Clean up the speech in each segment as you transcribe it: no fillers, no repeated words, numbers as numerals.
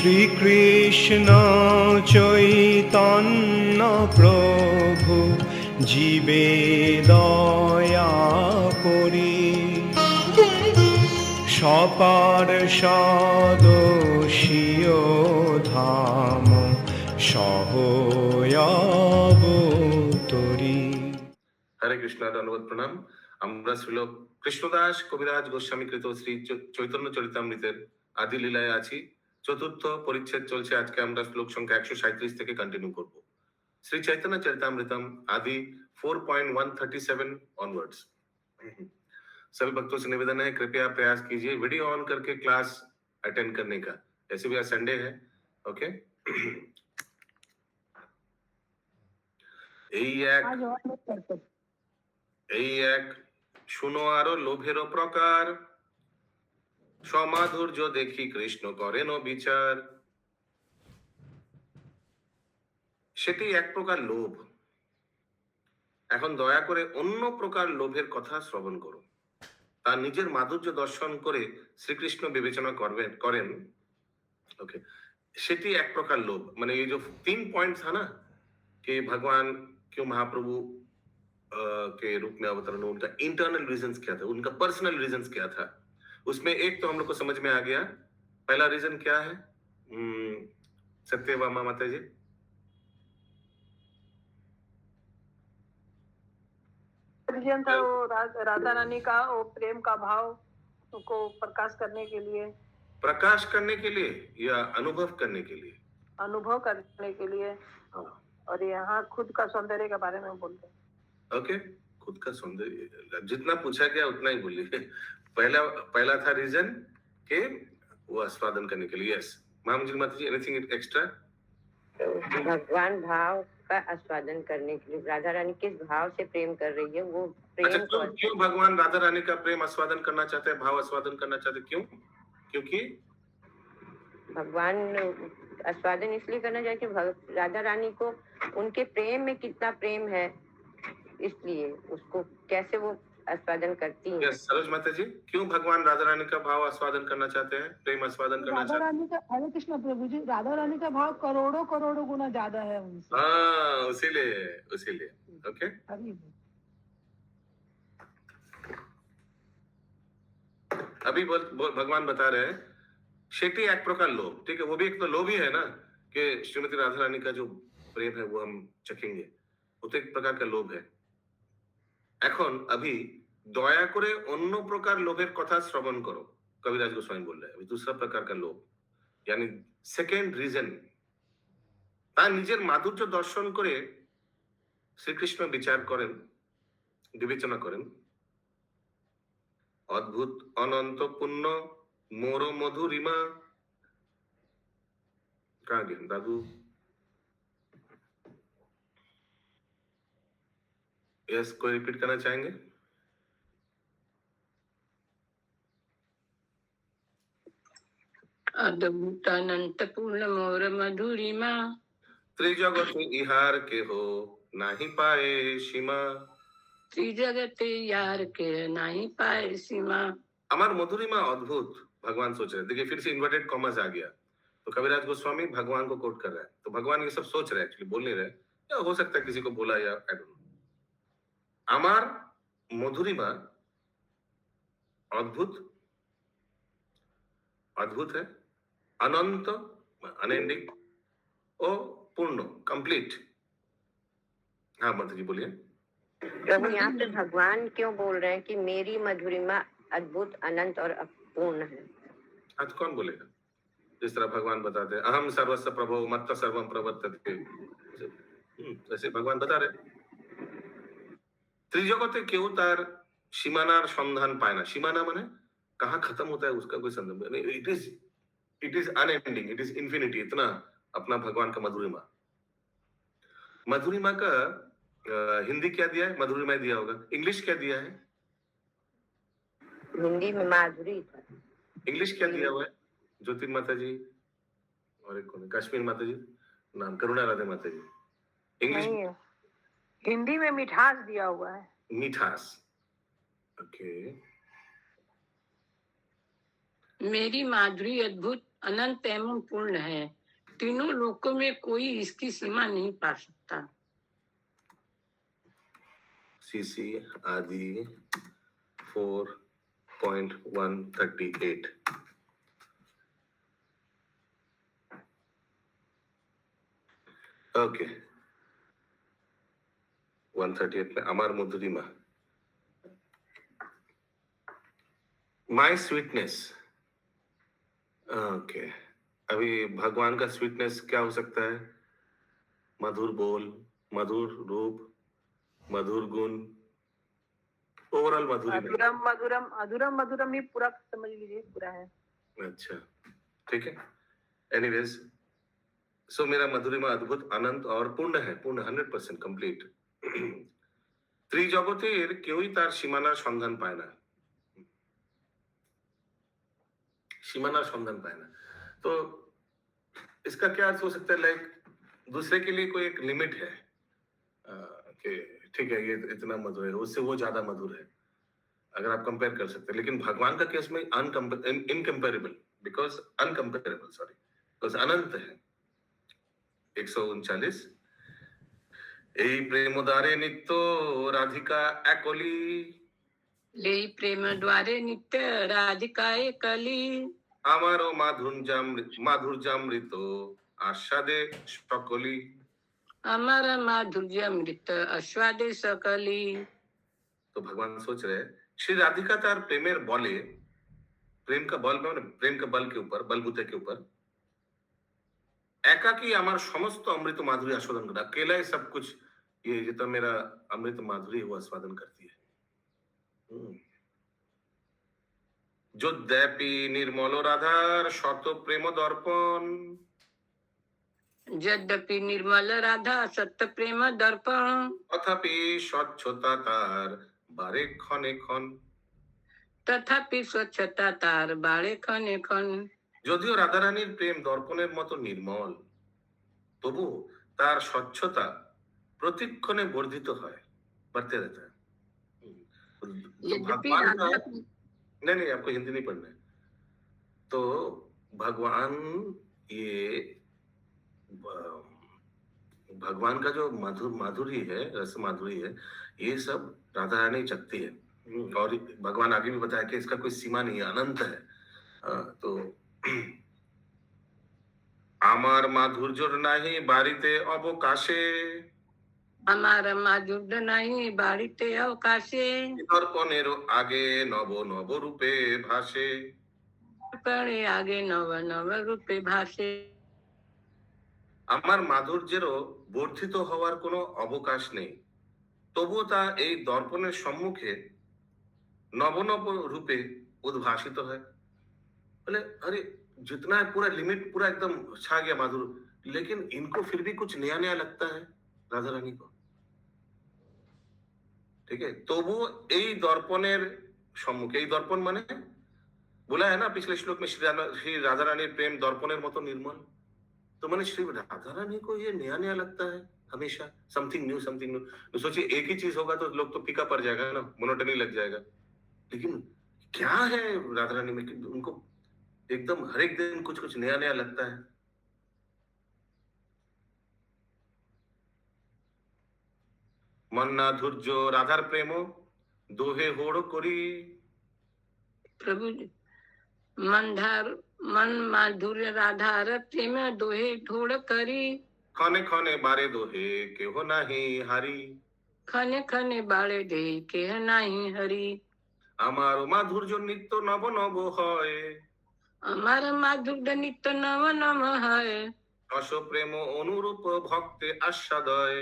শ্রীকৃষ্ণ চৈতন্য প্রভু জীবে দয়া করি সপার্ষদস্য ধাম সহয়াবতরি। হরে কৃষ্ণ, ধন্যবাদ, প্রণাম। আমরা শ্রীল কৃষ্ণদাস কবিরাজ গোস্বামী কৃত শ্রী চৈতন্য চরিতামৃতের আদি লীলায় আছি। চতুর্থ পরিচ্ছেদ চলছে। আজকে আমরা শ্লোক সংখ্যা 137 থেকে কন্টিনিউ করব। श्री चैतन्य चरितामृतम आदि 4.137 ऑनवर्ड्स। सभी भक्तों से निवेदन है, कृपया प्रयास कीजिए वीडियो ऑन करके क्लास अटेंड करने का। ऐसे भी आज संडे है, ओके। এই এক শুনো আরো লোভেরও প্রকার, সমাধুর্য দেখি কৃষ্ণ করেন বিচার। সেটি এক প্রকার লোভ। এখন দয়া করে অন্য প্রকার লোভের কথা শ্রবণ করো। তার নিজের মাধুর্য দর্শন করে শ্রীকৃষ্ণ বিবেচনা করেন। ओके, সেটি এক প্রকার लोभ। মানে ये जो 3 पॉइंट था ना कि भगवान क्यों महाप्रभु के रूप में अवतरण, उनका इंटरनल रीजंस क्या था, उनका पर्सनल रीजंस क्या था, उसमें एक तो हम लोग को समझ में आ गया। पहला रीजन क्या है? सत्यभामा माता जी। रीजन था वो राधा रानी का वो प्रेम का भाव को प्रकाश करने के लिए। प्रकाश करने के लिए या अनुभव करने के लिए? अनुभव करने के लिए। और यहाँ खुद का सौंदर्य के बारे में बोलते हैं। ओके, खुद का सौंदर्य जितना पूछा गया उतना ही बोलिए। पहला था रीजन के वो आस्वादन करने के लिए। यस महामंजिल माता जी, एनीथिंग एक्स्ट्रा? भगवान भाव का आस्वादन करने के लिए राधा रानी किस भाव से प्रेम कर रही है, वो प्रेम। अच्छा, क्यों भगवान राधा रानी का प्रेम आस्वादन करना चाहते हैं, भाव आस्वादन करना चाहते हैं? क्यों? क्योंकि भगवान आस्वादन इसलिए करना चाहते हैं, राधा रानी को उनके प्रेम में कितना प्रेम है, इसलिए उसको कैसे वो आस्वादन करती हैं। यस सरोज माता जी, क्यों भगवान राधा रानी का भाव आस्वादन करना चाहते हैं, प्रेम आस्वादन करना चाहते हैं? राधा रानी का, हरे कृष्ण प्रभु जी, राधा रानी का भाव करोड़ों करोड़ों गुना ज्यादा है उनसे। हाँ, उसीलिए ओके। अभी भगवान बता रहे हैं शेटी एक प्रकार लोभ। ठीक है, वो भी एक तो लोभ ही है ना कि श्रीमती राधा रानी का जो प्रेम है वो हम चखेंगे, वो तो एक प्रकार का लोभ है। এখন अभी দয়া করে অন্য প্রকার লোভের কথা শ্রবণ করো, কবিরাজ গোস্বামী बोल रहे हैं। अभी दूसरा प्रकार का लोभ यानी सेकेंड रीजन, তার নিজের মাধুর্য দর্শন করে শ্রীকৃষ্ণ বিবেচনা করেন। অদ্ভুত অনন্ত পুণ্য मोर मधुरिमा। कहाँ गए दादू? यस, कोई रिपीट करना चाहेंगे? अद्भुत अनंत पूर्ण मोर मधुरिमा, त्रिजगत इहार के हो नाही पाए सीमा। त्रिजगत यार के नहीं पाए सीमा। अमर मधुरिमा अद्भुत, भगवान सोच रहे। देखिए फिर से इन्वर्टेड कॉमर्स आ गया। तो कविराज गोस्वामी भगवान को कोट कर रहा है, तो भगवान ये सब सोच रहे हैं, एक्चुअली बोल नहीं रहे, या हो सकता है किसी को बोला या आई डोंट नो। अमर मधुरिमा अद्भुत है, अनंत अनएंडिंग, ओ पूर्ण कंप्लीट। हाँ माता जी बोलिए। प्रभु यहाँ पे भगवान क्यों बोल रहे हैं कि मेरी मधुरिमा अद्भुत अनंत और पूर्ण है? आज कौन बोलेगा? जिस तरह भगवान बताते हैं अहम सर्वस्व प्रभो मत्त सर्वम प्रवर्तते, ऐसे भगवान बता रहे त्रिजगते केव तार सीमानार संधान पाए ना। सीमाना माने कहाँ खत्म होता है उसका कोई संबंध नहीं। It is unending, it is infinity. इतना अपना भगवान का मधुरिमा का हिंदी क्या दिया है? मधुरिमा दिया होगा। इंग्लिश क्या दिया है? हिंदी में माधुरी था। इंग्लिश क्या दिया हुआ है? ज्योति माता जी और एक कौन? काश्मीर माता जी, नाम करुणा राधे माता जी। इंग्लिश हिंदी में मिठास दिया हुआ है। मिठास, ओके। मेरी माधुरी अद्भुत अनंत एवं पूर्ण है। तीनों लोकों में कोई इसकी सीमा नहीं पा सकता। सीसी आदि 4.138। ओके 138 में अमर मधुरिमा, माई स्वीटनेस। ओके, अभी भगवान का स्वीटनेस क्या हो सकता है? मधुर बोल, मधुर रूप, मधुर गुण, ओवरऑल मधुरी। अधूरम मधुरम, अधूरम मधुरम ही पूरा समझ लीजिए, पूरा है। अच्छा, ठीक है। एनीवेज, सो मेरा मधुरिमा अद्भुत, अनंत और पूर्ण है, पूर्ण 100% कंप्लीट। ত্রিজগতের কেউই তার সীমানার সন্ধান পায় না, सीमाना सन्धान पाए ना। तो इसका क्या अर्थ हो सकता है? लाइक दूसरे के लिए कोई एक लिमिट है कि ठीक है ये इतना मधुर है, उससे वो ज्यादा मधुर है, अगर आप कंपेयर कर सकते हैं। लेकिन भगवान का केस में incomparable, because uncomparable, sorry, because अनंत है। 139, এই প্রেমদ্বারে নিত্য রাধিকা একলি, ले प्रेम द्वारे नित्य राधिकाए कली, আমারও মাধুর্যামৃত आस्वादे सकली। अमर माधुर्य अमृत आस्वादे सकली। तो भगवान सोच रहे हैं श्री राधिका तार प्रेमेर बले, प्रेम का बल में प्रेम के बल के ऊपर, बलबूते के ऊपर एकाकी আমার সমস্ত অমৃত माधुरी आस्वादन करा, अकेला ही सब कुछ, ये जितना मेरा अमृत माधुरी वो आस्वादन करती है। যদ্যপি निर्मल राधार शत प्रेम दर्पण, यद्यपि निर्मल राधा सत्य प्रेम दर्पण, तथापि स्वच्छता तार बारे क्षणे क्षण, तथापि स्वच्छता तार बाड़े खने खन। যদিও রাধারানীর প্রেম দর্পণের মতো নির্মল, তবু তার স্বচ্ছতা প্রতিক্ষণে বর্ধিত হয়, बढ़ते रहता है। तो यद्यपि भगवान का, राधा नहीं आपको हिंदी नहीं पढ़ना है। तो भगवान, ये भगवान का जो माधुरी है, रस माधुरी है, ये सब राधा रानी चखती है। और भगवान आगे भी बताया कि इसका कोई सीमा नहीं है, अनंत है। तो আমার মাধুর্যর নাহি বাড়িতে অবকাশে, আমার মাধুর্য নাই বাড়িতে अवकाशे, দর্পণের আগে নব নব রূপে ভাসে। দর্পণে আগে নব নব রূপে ভাসে। আমার মাধুর্যেরও বর্ধিত হওয়ার কোনো অবকাশ নেই, তবুও তা এই দর্পণের সম্মুখে নব নব রূপে উদ্ভাসিত হয়। बोले अरे जितना है पूरा लिमिट, पूरा एकदम छा गया माधुर, लेकिन इनको फिर भी कुछ नया नया लगता है राधा रानी को। ठीक है, तबु এই দর্পণের সম্মুখে, এই দর্পণ মানে बोला है ना पिछले श्लोक में, श्री राधा रानी प्रेम दर्पणेर मतो निर्मल। तो मैंने श्री राधा रानी को ये नया नया लगता है हमेशा, समथिंग न्यू समथिंग न्यू। तो सोचिए एक ही चीज होगा तो लोग तो फीका पड़ जाएगा ना, मोनोटनी लग जाएगा। लेकिन क्या है राधा रानी में कि उनको एकदम हर एक दिन कुछ कुछ नया नया लगता है। मन्ना धुर्जो राधार प्रेमो दोहे होड़ करी, प्रभु मन माधुर्य राधार प्रेम दोहे ढोड़ करी, खने खने बारे दोहे केहो नाही हारी, खने खने बाड़े दे के नाही हरी। আমার মাধুর্য নিত্য নব নব হয়, আমার মাধুর্য নিত্য নব নব হয়, রস প্রেম অনুরূপ ভক্তে আস্বাদয়,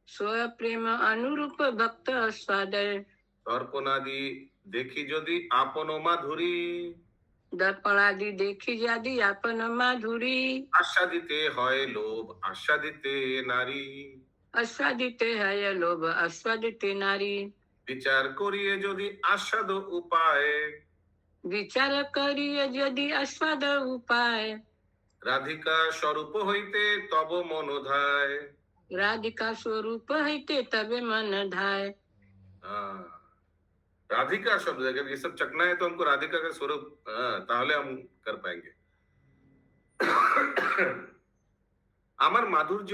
स्व प्रेम अनुरूप भक्त आस्वादय। দর্পণাদি দেখি যদি আপন মাধুরী, दर्पणादि देखी जादी आपन माधुरी, আস্বাদিতে হয় লোভ আস্বাদিতে নারী, आस्वादिते है लोभ आस्वादिते नारी। বিচার করিয়ে যদি আস্বাদ উপায়, विचार करिए यदि आस्वाद उपाय, রাধিকা স্বরূপ হইতে তব মনোধায়। राधिका स्वरूप हईते तबे मन धाय। हाँ, राधिका शब्द, अगर ये सब चखना है तो हमको राधिका का स्वरूप, ताहले हम कर पाएंगे। আমার মাধুর্য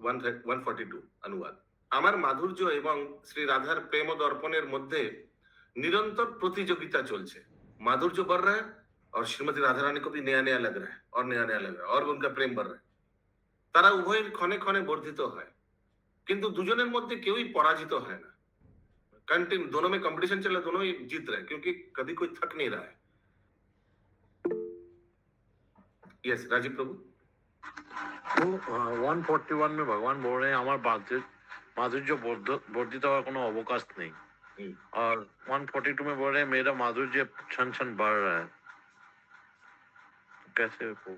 142 অনুবাদ। আমার মাধুর্য এবং শ্রী রাধার প্রেম দর্পণের মধ্যে निरंतर प्रतियोगिता चलছে। माधुर्य बढ़ रहा है और श्रीमती राधा रानी को भी नया नया लग रहा है और नया नया लग रहा है और उनका प्रेम बढ़ रहा है। তারা উভয়ের ক্ষণে ক্ষণে বর্ধিত হয়, কিন্তু দুজনের মধ্যে কেউই পরাজিত হয় না। कंटिन्यू दोनों में कंपटीशन चल रहा है, दोनों ही जीत रहे हैं क्योंकि कभी कोई थक नहीं रहा है। यस राजीव प्रभु। तो 141 में भगवान बोल रहे हैं हमारे माधुर्य वर्धित होगा कोनो अवकाश नहीं, और 142 में बोल रहे हैं मेरा माधुर्य क्षण क्षण बढ़ रहा है। कैसे हो?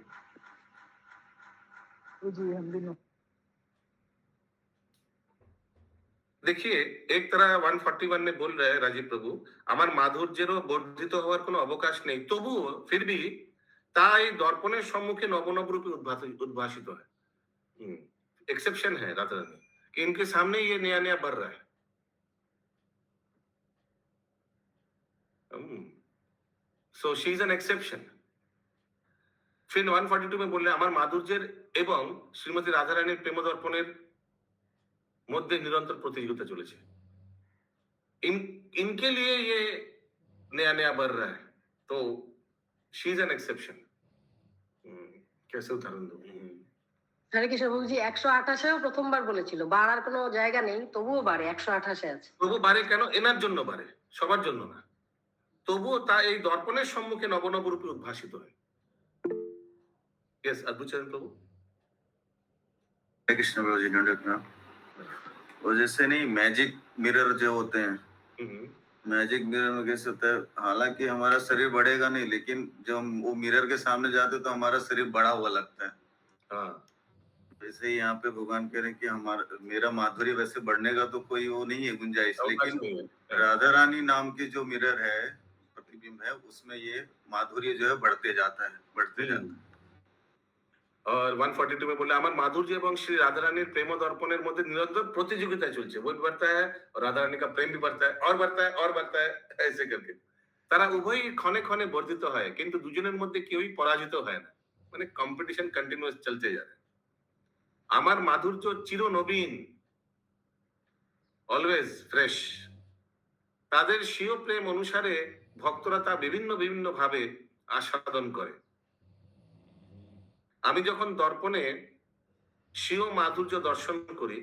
जी हम भी नहीं। देखिए एक तरह 141 में बोल रहे हैं राजीव प्रभु আমার মাধুর্যেরও বর্ধিত হওয়ার কোনো অবকাশ নেই, তবুও फिर भी তাই দর্পণের সম্মুখে নবনব রূপে উদ্ভাসিত হয়। एक्सेप्शन है राधा रानी कि इनके सामने ये नया नया बढ़ रहा है। So she is an exception. फिर 142 में बोल रहे हैं আমার মাধুর্যের এবং শ্রীমতী রাধা রানীর প্রেম দর্পণের মধ্যে निरंतर प्रतियोगिता चलेছে। इनके लिए ये नया नया बढ़ रहा है, तो शी इज एन एक्सेप्शन। कैसे उदाहरण दूं? হরে কৃষ্ণ প্রভুজি 128-এও প্রথমবার বলেছিল বাড়ার কোনো জায়গা নেই, তবুও বাড়ে 128-এ আছে। তবু বাড়ে কেন? এনার জন্য বাড়ে, সবার জন্য না। তবুও তা এই দর্পণের সম্মুখে নবনব রূপে উদ্ভাসিত হয়। यस अद्भुत चरण प्रभु। हरे कृष्ण प्रभु जी, दंडवत प्रणाम। और जैसे नहीं मैजिक मिरर जो होते हैं, मैजिक मिरर में कैसे होता है, हालांकि हमारा शरीर बढ़ेगा नहीं, लेकिन जब हम वो मिरर के सामने जाते हैं तो हमारा शरीर बड़ा हुआ लगता है। हाँ, वैसे ही यहाँ पे भगवान कह रहे हैं कि हमारा मेरा माधुर्य वैसे बढ़ने का तो कोई वो नहीं है गुंजाइश, अवकाश लेकिन नहीं है। राधा रानी नाम की जो मिरर है, प्रतिबिंब है, उसमें ये माधुर्य जो है बढ़ते जाता है, बढ़ते जाता है। और 142 में बोले আমার माधुर्य এবং श्री राधा रानी प्रेम दर्पणের মধ্যে निरंतर प्रतियोगिता चलছে। वो भी बढ़ता है और राधा रानी का प्रेम भी बढ़ता है और बढ़ता है और बढ़ता है, ऐसे करके তারা উভয়ই ক্ষণে ক্ষণে বর্ধিত হয়, কিন্তু দুজনের মধ্যে কেউই পরাজিত হয় না। মানে কম্পিটিশন কন্টিনিউয়াস চলতে যায়। আমার মাধুর্য চির নবীন, অলওয়েজ ফ্রেশ। তাদের স্বীয় প্রেম অনুসারে ভক্তরা তা বিভিন্ন বিভিন্ন ভাবে আস্বাদন করে। আমি যখন দর্পণে স্বীয় माधुर्य दर्शन करी,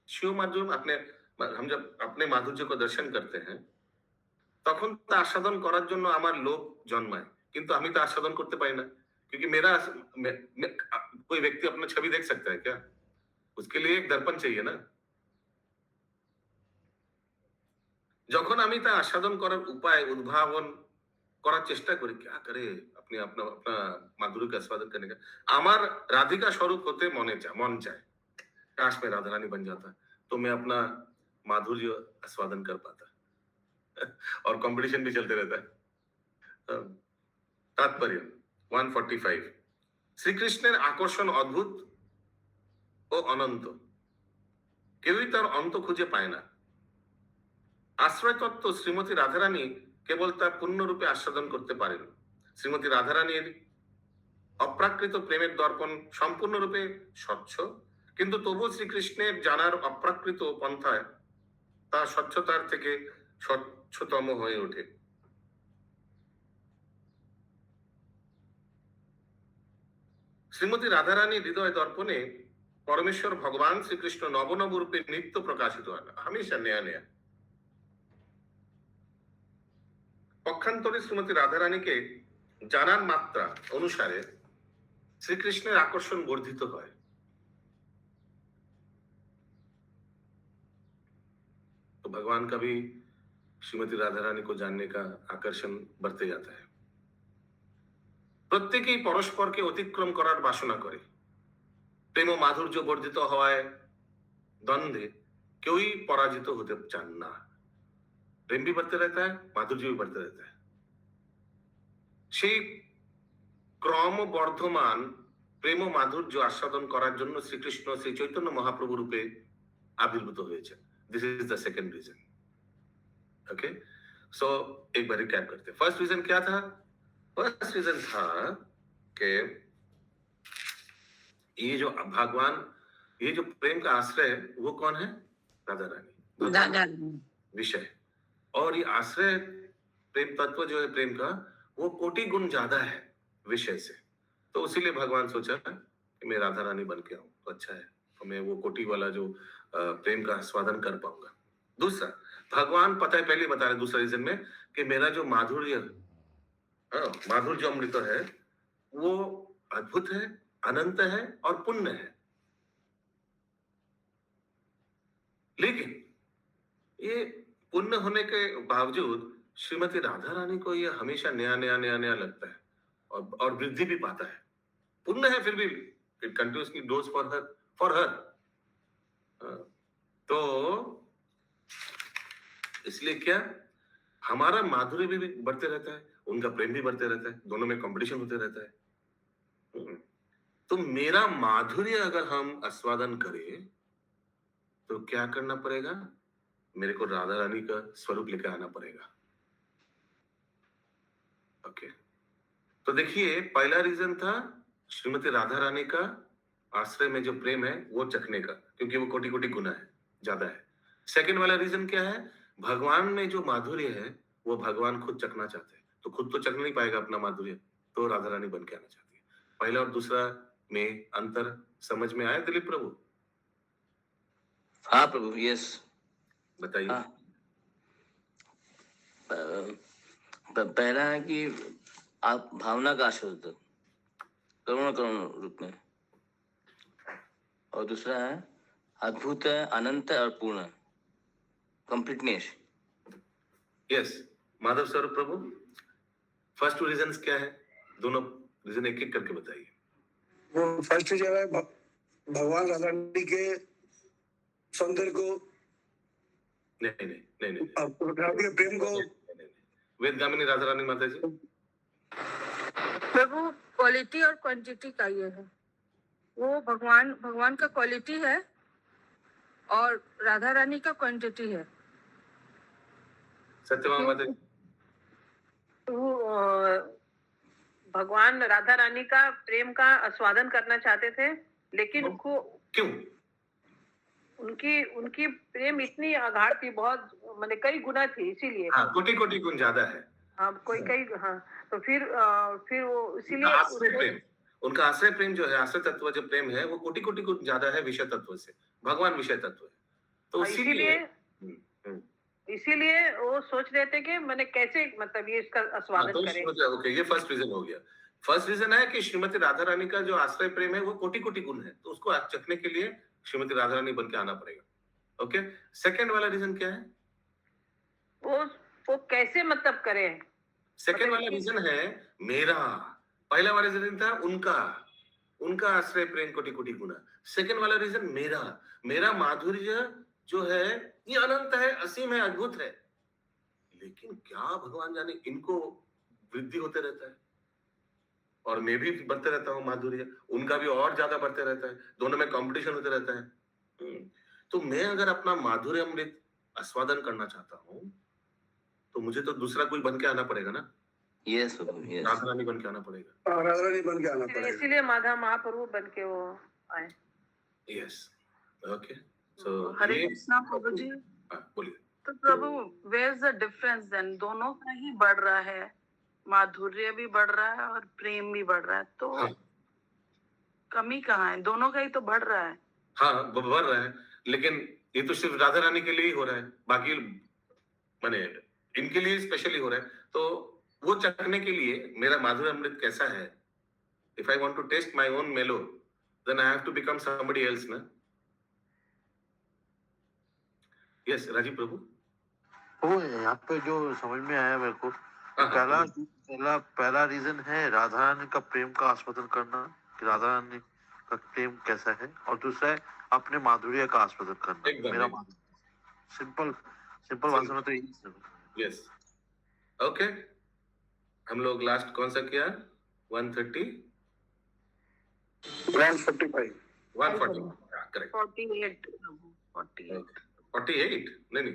स्वीय माधुर्य हम जब अपने माधुर्य को दर्शन करते हैं তখন তা আস্বাদন করার জন্য আমার লোভ জন্মায়, কিন্তু আমি তা আস্বাদন করতে পারি না, क्योंकि मेरा कोई व्यक्ति अपना छवि देख सकता है क्या? उसके लिए एक दर्पण चाहिए ना। যখন আমি তা আস্বাদন করার উপায় উদ্ভাবন করার চেষ্টা করি, क्या करे अपने अपना अपना माधुर्य का आस्वादन करने का, আমার রাধিকা স্বরূপ হতে मन चाहे। काश मैं राधा रानी बन जाता तो मैं अपना माधुर्य आस्वादन कर पाता। और कंपटीशन भी चलते रहता है। तात्पर्य 145 শ্রীকৃষ্ণের আকর্ষণ অদ্ভুত ও অনন্ত, কেউই তার অন্ত খুঁজে পায় না। আশ্রয় তত্ত্ব শ্রীমতী রাধারানী কেবল তার পূর্ণরূপে আস্বাদন করতে পারেন। শ্রীমতী রাধারানীর অপ্রাকৃত প্রেমের দর্পণ সম্পূর্ণরূপে স্বচ্ছ, কিন্তু তবু শ্রীকৃষ্ণের জানার অপ্রাকৃত পন্থায় তা স্বচ্ছতার থেকে স্বচ্ছতম হয়ে ওঠে। শ্রীমতী রাধারানী হৃদয় দর্পণে परमेश्वर भगवान श्री कृष्ण नवनव रूपे नित्य प्रकाशित হয়, हमेशा नया नया। पक्षांतरे श्रीमती राधा रानी के জানার মাত্রা অনুসারে শ্রীকৃষ্ণের আকর্ষণ বর্ধিত হয়। तो भगवान का भी श्रीमती राधा रानी को जानने का आकर्षण बढ़ते जाता है। প্রত্যেকেই পরস্পরকে অতিক্রম করার বাসনা করে। প্রেম ও মাধুর্য বর্ধিত হওয়ায় দ্বন্দ্বে কেউই পরাজিত হতে চান না। প্রেম भी बढ़ते रहता है, माधुर्य भी बढ़ते रहता है। সেই ক্রম বর্ধমান প্রেম ও মাধুর্য আস্বাদন করার জন্য শ্রীকৃষ্ণ শ্রী চৈতন্য মহাপ্রভু রূপে আবির্ভূত হয়েছে। This is the second reason. Okay, so एक बार रिकैप करते हैं। फर्स्ट रीजन क्या था? फर्स्ट रीजन था कि ये जो भगवान, ये जो प्रेम का आश्रय है वो कौन है? राधा रानी, दादा विषय। और ये आश्रय प्रेम तत्व जो है प्रेम का, वो कोटि गुण ज्यादा है विषय से। तो इसीलिए भगवान सोचा कि मैं राधा रानी बन के आऊं तो अच्छा है, तो मैं वो कोटि वाला जो प्रेम का आस्वादन कर पाऊंगा। दूसरा, भगवान पता है पहले बता रहे दूसरा रीजन में कि मेरा जो माधुर्य, माधुर्य जो अमृत है वो अद्भुत है, अनंत है और पुण्य है। लेकिन ये पुण्य होने के बावजूद श्रीमती राधा रानी को ये हमेशा नया नया नया नया लगता है और वृद्धि भी पाता है। पुण्य है फिर भी it continuously dose for her. तो इसलिए क्या, हमारा माधुर्य भी बढ़ते रहता है, उनका प्रेम भी बढ़ते रहता है, दोनों में कंपटीशन होते रहता है। तो मेरा माधुर्य अगर हम आस्वादन करें तो क्या करना पड़ेगा? मेरे को राधा रानी का स्वरूप लेकर आना पड़ेगा। ओके, तो देखिए पहला रीजन था श्रीमती राधा रानी का आश्रय में जो प्रेम है वो चखने का, क्योंकि वो कोटि कोटि गुना है, ज्यादा है। सेकंड वाला रीजन क्या है? भगवान में जो माधुर्य है वो भगवान खुद चखना चाहते हैं, तो खुद तो चख नहीं पाएगा अपना माधुर्य, तो राधा रानी बन के आना चाहती है। पहला और दूसरा में अंतर समझ में आया दिलीप प्रभु? हाँ प्रभु, यस। बताइए। हाँ। पहला है कि आप भावना का आश्वादन करोड़ों करोड़ों रूप में, और दूसरा है अद्भुत है, अनंत है और पूर्ण, कंप्लीटनेस। यस, माधव स्वरूप प्रभु, फर्स्ट टू रीजंस क्या है? दोनों रीजन एक एक करके बताइए। वो फर्स्ट जो है भगवान राधा रानी के सौंदर्य को, नहीं नहीं नहीं नहीं, राधा के प्रेम को, वेदगामिनी राधा रानी माता जी। प्रभु क्वालिटी और क्वांटिटी का ये है, वो भगवान का क्वालिटी है और राधा रानी का क्वांटिटी है। सत्यभामा माता जी। वो भगवान राधा रानी का प्रेम का आस्वादन करना चाहते थे, लेकिन उनको क्यों? उनकी प्रेम इतनी अगाध थी, बहुत माने कई गुना थी, इसीलिए। हाँ, कोटि कोटि गुण ज्यादा है। हाँ, कई हाँ, तो फिर वो इसीलिए उनका आश्रय प्रेम जो है, आश्रय तत्व जो प्रेम है वो कोटि कोटि गुण ज्यादा है विषय तत्व से। भगवान विषय तत्व है, तो इसीलिए वो सोच रहे थे कि मैंने कैसे मतलब ये इसका आस्वादन करें। ओके, ये फर्स्ट रीजन हो गया। फर्स्ट रीजन है कि श्रीमती राधा रानी का जो आश्रय प्रेम है वो कोटि कोटि गुण है, तो उसको चखने के लिए श्रीमती राधा रानी बन के आना पड़ेगा। ओके, सेकंड वाला रीजन क्या है? वो कैसे मतलब करें? सेकंड वाला रीजन है मेरा। पहला वाला रीजन था उनका आश्रय प्रेम कोटि कोटि गुना। सेकंड वाला रीजन मेरा माधुर्य जो है ये अनंत है, असीम है, अद्भुत है। लेकिन क्या भगवान जाने इनको वृद्धि होते रहता है और मैं भी बढ़ते रहता हूँ माधुर्य, उनका भी और ज्यादा बढ़ते रहता है, दोनों में कंपटीशन होते रहता है। तो मैं अगर अपना माधुर्य अमृत आस्वादन करना चाहता हूँ तो मुझे तो दूसरा कोई बन के आना पड़ेगा ना। यस, राधा रानी बन के आना पड़ेगा। राधा रानी बन के आना पड़ेगा, इसीलिए माधव महाप्रभु बन के वो आए। Yes, okay. So Hare Krishna प्रभु जी। बोलिए। तो प्रभु, where is the difference then? दोनों का ही बढ़ रहा है, माधुर्य भी बढ़ रहा है और प्रेम भी बढ़ रहा है, तो हाँ। कमी कहाँ है? दोनों का ही तो बढ़ रहा है। हाँ, बढ़ रहा है, लेकिन ये तो सिर्फ राधा रानी के लिए ही हो रहा है, बाकी माने इनके लिए स्पेशली हो रहा है। तो वो चखने के लिए मेरा माधुर्य अमृत कैसा है, if I want to taste my own mellow then I have to become somebody else ना। यस, राजीव प्रभु। वो यहाँ पे जो समझ में आया मेरे को, पहला रीजन है राधा रानी का प्रेम का आस्वादन करना, कि राधा रानी का प्रेम कैसा है, और दूसरा है अपने माधुर्य का आस्वादन करना, मेरा माधुर्य। सिंपल भाषा में तो यही। Yes, okay. हम लोग लास्ट कौन सा किया? 130 145 करेक्ट। 48 नहीं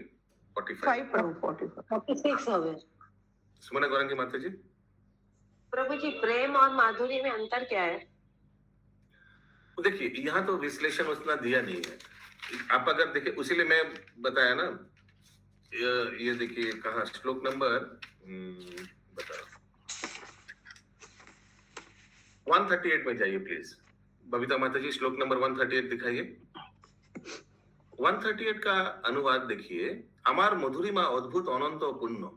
45 46 हो गए। सुमना गौरंगी माता जी। प्रभु जी, प्रेम और माधुर्य में अंतर क्या है? देखिए यहाँ तो विश्लेषण उतना दिया नहीं है। आप अगर देखिए, उसीलिए मैं बताया ना, ये देखिए कहा श्लोक नंबर बता 138 में जाइए प्लीज। बबीता माता जी श्लोक नंबर 138 दिखाइए। 138 का अनुवाद देखिए, अमार मधुरिमा अद्भुत अनंत पुण्य।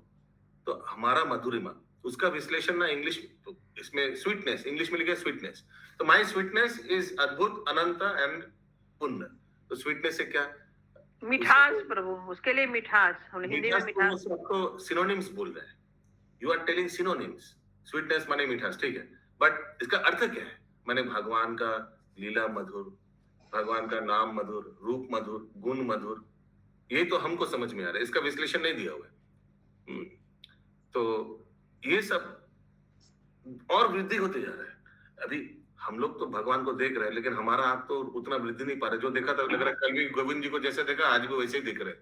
तो हमारा मधुरिमा, उसका विश्लेषण ना इंग्लिश, तो इसमें स्वीटनेस, इंग्लिश में लिखा है स्वीटनेस। तो माई स्वीटनेस इज अद्भुत अनंत एंड पुण्य। तो स्वीटनेस से क्या? मिठास प्रभु, उसके लिए मिठास, हम हिंदी में मिठास। तो सिनोनिम्स बोल रहे हैं, you are telling synonyms. Sweetness माने मिठास, ठीक है, बट इसका अर्थ क्या है? माने भगवान का लीला मधुर, भगवान का नाम मधुर, रूप मधुर, गुण मधुर, ये तो हमको समझ में आ रहा है, इसका विश्लेषण नहीं दिया हुआ है। तो ये सब और वृद्धि होते जा रहा है। अभी हम लोग तो भगवान को देख रहे हैं, लेकिन हमारा आप तो उतना वृद्धि नहीं पा रहे। जो देखा था लग रहा है कल भी गोविंद जी को जैसे देखा, आज भी वैसे ही दिख रहे,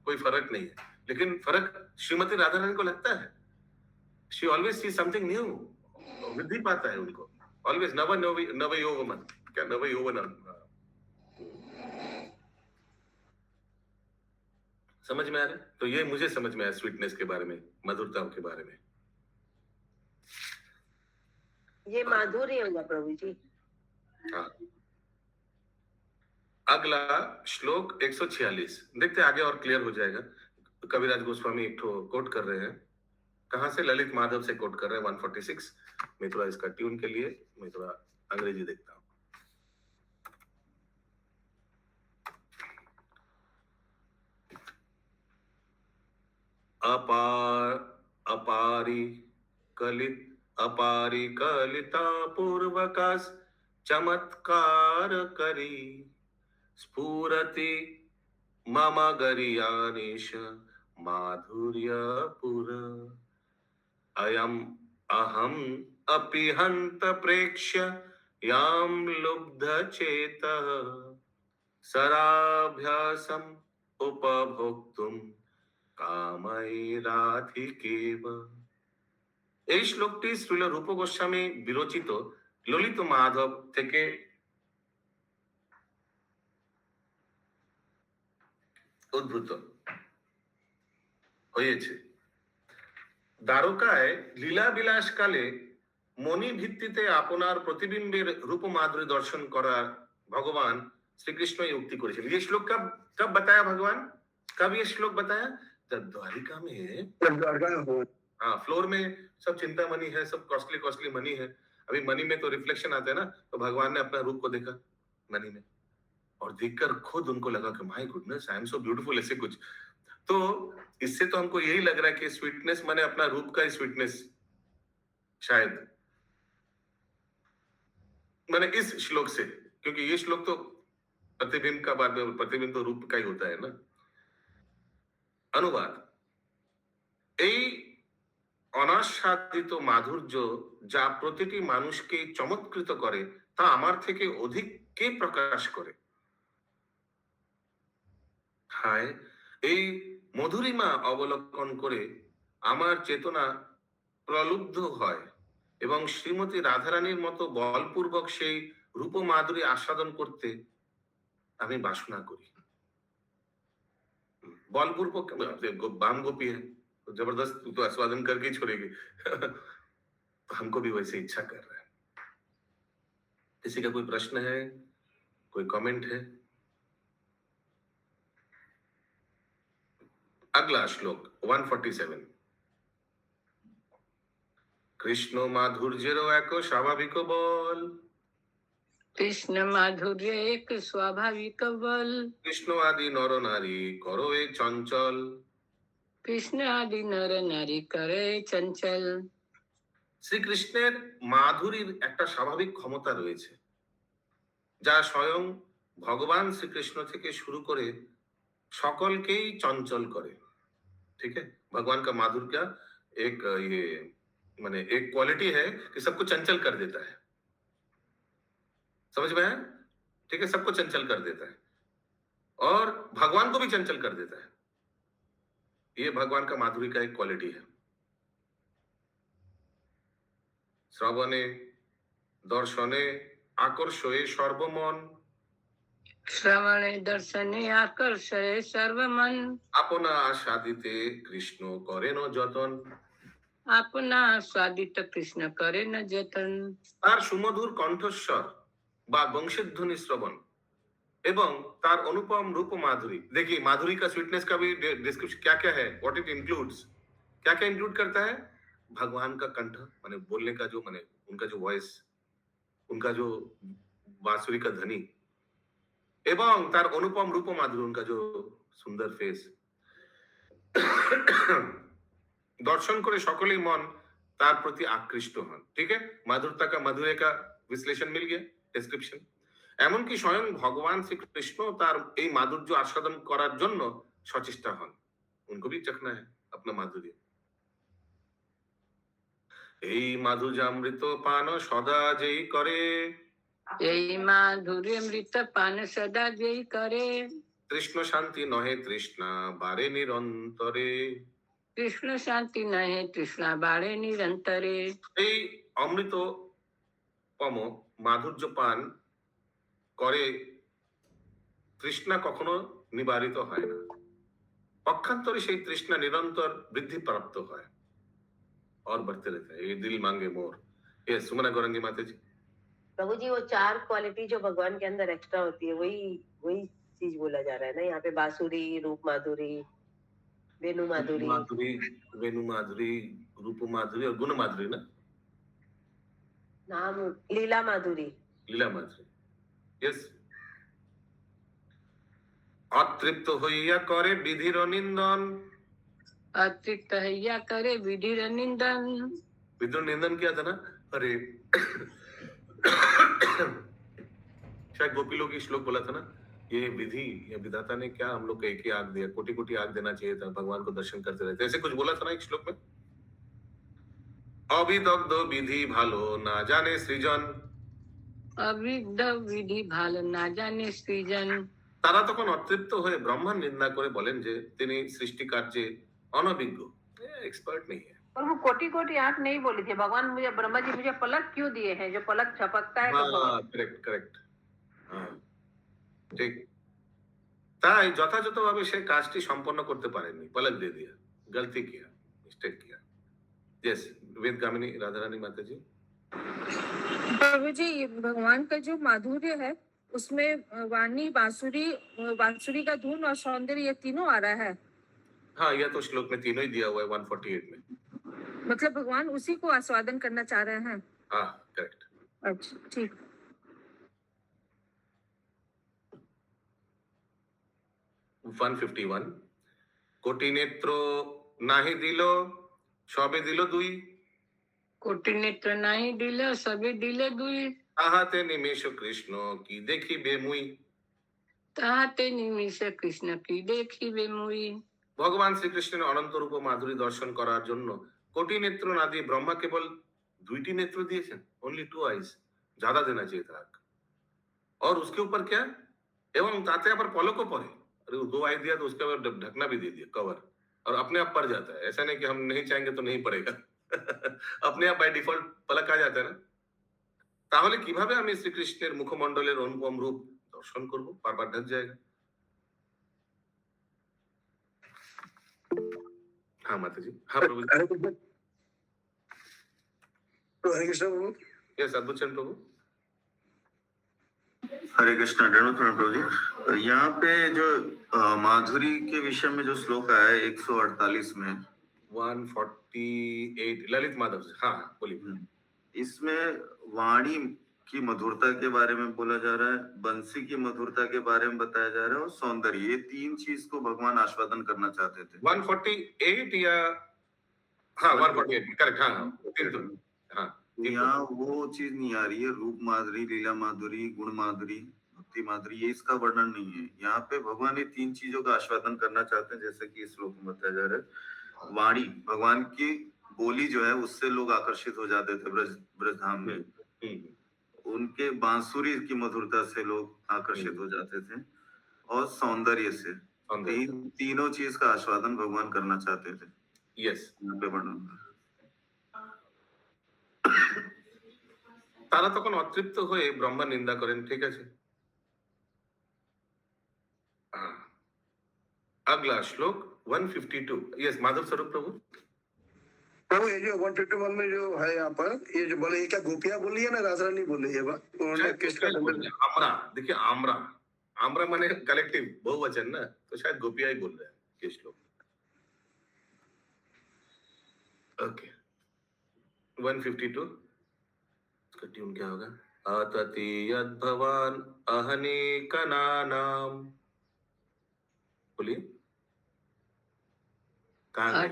कोई फर्क नहीं है। लेकिन फर्क श्रीमती राधा रानी को लगता है, she always see something new, वृद्धि पाता है उनको ऑलवेज। नव यौवन, क्या नव यौवन, समझ में आ रहा है? तो ये मुझे समझ में आया स्वीटनेस के बारे में, मधुरता के बारे में। ये माधुर्य होगा प्रभु जी। हाँ। अगला श्लोक 146 देखते आगे और क्लियर हो जाएगा। कविराज गोस्वामी एक ठो कोट कर रहे हैं, कहां से? ललित माधव से कोट कर रहे हैं 146। मैं थोड़ा इसका ट्यून के लिए मैं थोड़ा अंग्रेजी देखता हूं। अपारी कलिता पूर्वकस चमत्कार करी स्फुरति मम गरियानिश माधुर्य पुर अयम अहम अपि हंत प्रेक्ष्य याम लुब्ध चेतः सराभ्यासम उपभोक्तुम कामैराधिकेव। এই শ্লোকটি শ্রীল রূপ গোস্বামী বিরচিত ললিত মাধব থেকে উদ্ভূত হয়েছে। দ্বারকায় লীলা বিলাস কালে মণি ভিত্তিতে আপনার প্রতিবিম্বের রূপ মাধুরী দর্শন করা ভগবাन श्री कृष्ण ये उक्ति करेছিলেন। ये श्लोक कब बताया भगवान? कब ये श्लोक बताया? जब द्वारिका में, हाँ, फ्लोर में सब चिंता मनी है, सब कॉस्टली कॉस्टली मनी है। अभी मनी में तो रिफ्लेक्शन आता है ना, तो भगवान ने अपना रूप को देखा मनी में और देखकर खुद उनको लगा कि my goodness I am so beautiful, ऐसे कुछ। तो इससे तो हमको यही लग रहा है कि स्वीटनेस माने अपना रूप का ही स्वीटनेस, शायद माने इस श्लोक से, क्योंकि ये श्लोक तो प्रतिबिंब का बात में, प्रतिबिंब तो रूप का ही होता है ना। अनुवाद, এই অনাস্বাদিত মাধুর্য যা প্রতিটি মানুষকে চমৎকৃত করে তা আমার থেকে অধিক কে প্রকাশ করে? হায়, এই মধুরিমা অবলোকন করে আমার চেতনা প্রলুব্ধ হয় এবং শ্রীমতী রাধারানীর মতো বলপূর্বক সেই রূপ মাধুরী আস্বাদন করতে আমি বাসনা করি। बलपूर्वक बाम गोपी है तो जबरदस्त तो आस्वादन करके ही छोड़ेगी। तो हमको भी वैसे इच्छा कर रहा है। किसी का कोई प्रश्न है, कोई कमेंट है? अगला श्लोक 147। कृष्ण माधुर्येर एक स्वाभाविक बल, कृष्ण माधुर्य एक स्वाभाविक बल, कृष्ण आदि नर नारी करो एक चंचल, कृष्ण आदि नर नारी करे चंचल। শ্রীকৃষ্ণের মাধুরীর একটা স্বাভাবিক ক্ষমতা রয়েছে যা স্বয়ং ভগবান শ্রীকৃষ্ণ থেকে শুরু করে সকলকেই চঞ্চল করে। ठीक है, भगवान का माधुर्य का एक ये माने एक क्वालिटी है कि सबको चंचल कर देता है। समझ में है? ठीक है, सबको चंचल कर देता है और भगवान को भी चंचल कर देता है। ये भगवान का माधुरी का एक क्वालिटी है। श्रवणे, दर्शने, আকর্ষয়ে সর্বমন, श्रवणे दर्शने आकर्षय सर्वमन, আপনা আস্বাদিতে কৃষ্ণ করেন যতন, अपना स्वादित कृष्ण करे न जतन। তার সুমধুর কণ্ঠস্বর বা বংশীধ্বনি শ্রবণ এবং তার अनुपम रूप माधुरी। देखिए माधुरी का स्वीटनेस का भी डिस्क्रिप्शन क्या क्या है, व्हाट इट इंक्लूड्स, क्या क्या इंक्लूड करता है? भगवान का कंठ माने बोलने का जो माने उनका जो वॉइस, उनका जो बांसुरी का ध्वनि এবং তার অনুপম রূপ মাধুরী, उनका जो সুন্দর ফেস। दर्शन করে সকলেই মন তার প্রতি আকৃষ্ট হন। ঠিক है, माधुरता का मधुरे का विश्लेषण मिल गया, डिस्क्रिप्शन। এমনকি স্বয়ং ভগবান শ্রীকৃষ্ণ তার এই মাধুর্য আস্বাদন করার জন্য সচেষ্টা হন। उनको भी चखना है अपना माधुर्य। এই মাধুর্যামৃত পান সদা যেই করে, এই মাধুর্য মৃত পান সদা যেই করে, কৃষ্ণ শান্তি নহে তৃষ্ণা বারে নিরন্তরে। কৃষ্ণ শান্তি নহে তৃষ্ণা বাড়ে নিরন্তরে। এই অমৃতপম মাধুর্য পান করে তৃষ্ণা কখনো নিবারিত হয় না, পক্ষান্তরে সেই তৃষ্ণা নিরন্তর বৃদ্ধি প্রাপ্ত হয় और बढ़ते रहता है। ये दिल मांगे मोर। ये सुमना गौरंगी माता जी। प्रभु जी, वो 4 क्वालिटी जो भगवान के अंदर एक्स्ट्रा होती है, वही वही चीज बोला जा रहा है ना यहाँ पे। बांसुरी, रूप माधुरी, वेणु माधुरी, माधुरी, वेणु माधुरी, रूप माधुरी और गुण माधुरी ना, नाम लीला माधुरी। लीला माधुरी। यस। অতৃপ্ত হইয়া করে বিধির নিন্দন। अतृप्त हैया करे विधिर निंदन। विधिर निंदन किया था ना, अरे शायद गोपी लोग की श्लोक बोला था ना, ये विधि या विधाता ने क्या हम लोग को एक ही आग दिया, कोटि कोटि आग देना चाहिए था, भगवान को दर्शन करते रहते, ऐसे कुछ बोला था ना एक श्लोक में। अविदग्ध विधि भालो ना जाने सृजन, अविद्ध विधि भालो ना जाने सृजन। তারা তখন অতৃপ্ত হয়ে ব্রহ্মার নিন্দা করে বলেন যে তিনি সৃষ্টি কার্যে অনভিজ্ঞ, एक्सपर्ट नहीं है। और वो कोटि कोटि आंख नहीं बोली थी, भगवान मुझे, ब्रह्मा जी मुझे पलक क्यों दिए हैं, जो पलक झपकता है तो भगवान। करेक्ट करेक्ट, ঠিক। তাই যথাযথভাবে সে কাজটি সম্পন্ন করতে পারেনি, पलक दे दिया, गलती किया, मिस्टेक किया। यस, वेद गामिनी राधा रानी माता जी। प्रभु जी, भगवान का जो माधुर्य है उसमें वाणी, बांसुरी, बांसुरी का धुन और सौंदर्य, ये तीनों आ रहा है। हाँ, यह तो श्लोक में तीनों ही दिया हुआ है 148 में। मतलब भगवान उसी को आस्वादन करना चाह रहे हैं। हाँ, करेक्ट। अच्छा, ठीक। 151 কোটি নেত্র নাহি দিল সবে দিল দুই, कोटि नेत्र नहीं दिले सभी दिले दुई, তাহাতে নিমেষ কৃষ্ণ কি দেখিবে মুই। ताते निमिष कृष्ण की देखी वे मुई। ভগবান শ্রীকৃষ্ণের অনন্ত রূপ মাধুরী দর্শন করার জন্য কোটি নেত্র না দিয়ে ব্রহ্মা কেবল 2টি নেত্র দিয়েছেন, ओनली 2 आईज, ज्यादा देना चाहिए था। और उसके ऊपर क्या, एवं ताते पर पलकों पर है, अरे 2 आई दिया तो उसके ऊपर ढकना भी दे दिया, कवर, और अपने आप पड़ जाता है। ऐसा नहीं कि हम नहीं चाहेंगे तो नहीं पड़ेगा अपने आप बाय डिफॉल्ट पलक आ जाता है ना। তাহলে কিভাবে আমি শ্রীকৃষ্ণের মুখমণ্ডলের অনুপম রূপ দর্শন করব, বারবার ঢক जाएगा। हाँ माता जी। हाँ प्रभु जी। हरे कृष्ण प्रभु। यस, अद्भुत चरण प्रभु। हरे कृष्णा, दंडवत प्रणाम प्रभु जी। यहाँ पे जो माधुरी के विषय में जो श्लोक आया है 148 में, 148 ललित माधव जी। हाँ बोलिए। इसमें वाणी की मधुरता के बारे में बोला जा रहा है, बंसी की मधुरता के बारे में बताया जा रहा है, और सौंदर्य, ये 3 चीज को भगवान आस्वादन करना चाहते थे। 148 या हाँ 148 करेक्ट। हाँ हाँ, यहाँ वो चीज नहीं आ रही है, रूप माधुरी, लीला माधुरी, गुण माधुरी, भक्ति माधुरी, ये इसका वर्णन नहीं है। यहाँ पे भगवान ये 3 चीजों का आस्वादन करना चाहते हैं, जैसे कि इस श्लोक में बताया जा रहा है। वाणी, भगवान की बोली जो है उससे लोग आकर्षित हो जाते थे ब्रजधाम में, उनके बांसुरी की मधुरता से लोग आकर्षित हो जाते थे, और सौंदर्य से, तीनों चीज का आस्वादन भगवान करना चाहते थे। यस, यहाँ पे वर्णन। তারা তখন অতৃপ্ত হয়ে ব্রহ্মা নিন্দা করেন। ঠিক আছে, अगला श्लोक 152। यस माधव स्वरूप प्रभु। प्रभु ये जो 151 में जो है यहाँ पर, ये जो बोले, ये क्या गोपियां बोली है ना राजा रानी बोली है? उन्होंने कृष्ण का संदर्भ। आमरा, देखिए आमरा, आमरा माने कलेक्टिव बहुवचन ना, तो शायद गोपियां ही बोल रहे हैं ये श्लोक। ओके 152 इसका ट्यून क्या होगा? अतति यद्भवान अहनेकनानाम, बोलिए कहाँ गए?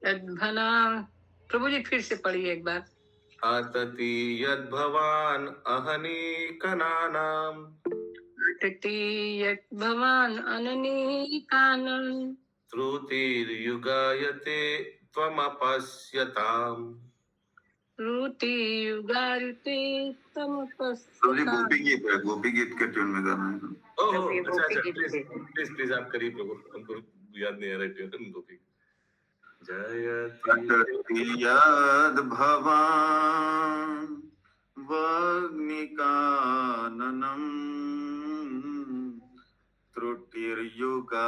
यद्भना, प्रभु जी फिर से पढ़िए एक बार। अतति यद्भवान अहनेकनानाम, अटति यद्भवान अननेकानां, श्रुतिर्युगायते त्वमपश्यताम्। श्रुतियुगायते प्रभु जी तमपश्यताम्। गोपी गीत है, गोपी गीत के ट्यून में गाना है। ओह प्रभु ये अच्छा गोपी अच्छा, गीत प्लीज है। प्लीज प्लीज आप करिए प्रभु, हमको याद नहीं आ रहा ट्यून गोपी। जयति अतति यद्भवान् वग्निकाननम् त्रुटिर्युगायते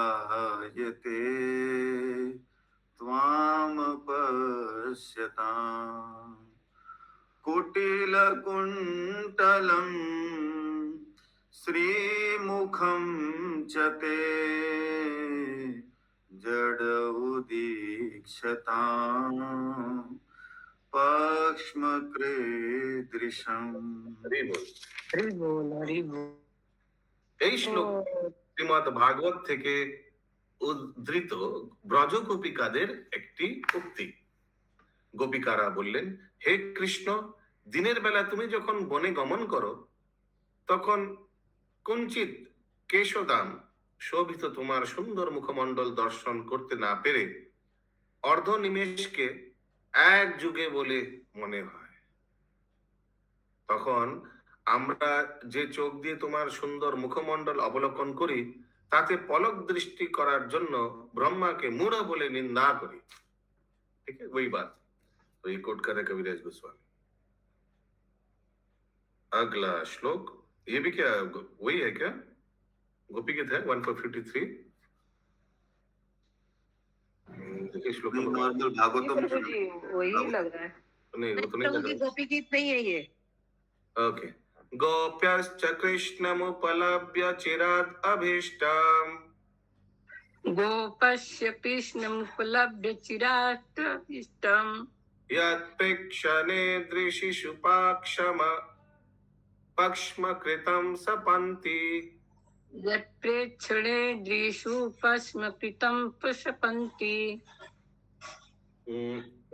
त्वामपश्यताम्। कुटिलकुण्टलम् श्रीमुखं च ते जडौदीक्षताम् पक्ष्मकृदृशम्। हरि बोल। हरि बोल, हरि बोल। এই শ্লোক শ্রীমদ ভাগবত থেকে উদ্ধৃত ব্রজ গোপিকাদের একটি উক্তি। গোপিকারা বললেন, হে কৃষ্ণ, দিনের বেলা তুমি যখন বনে গমন করো তখন কুঞ্চিত কেশদাম শোভিত তোমার সুন্দর মুখমণ্ডল দর্শন করতে না পেরে অর্ধ নিমেষকে এক যুগে বলে মনে হয়। তখন আমরা যে চোখ দিয়ে তোমার সুন্দর মুখমণ্ডল অবলোকন করি তাতে পলক দৃষ্টি করার জন্য ব্রহ্মাকে মূঢ় বলে নিন্দা করি। ठीक है, वही बात तो ये कोट कर रहे कविराज गोस्वामी। अगला श्लोक, ये भी क्या वही है क्या? गोपी गीत है 1453। देखिए श्लोक नहीं, नंबर नॉर्मल भागवतम प्रभु जी वही लग रहा है। नहीं, वो तो नहीं प्रभु लग जी रहा। गोपी गीत नहीं है ये। ओके, गोप्यश्च कृष्णमुपलभ्य चिरात् अभीष्टम् गोपस्य कृष्णमुपलभ्य चिरात् इष्टम् यत्प्रेक्षणे दृशिषु पक्ष्मकृतं सपन्ति। यत्प्रेक्षणे दृशु पश्मकृतं प्रशपन्ति।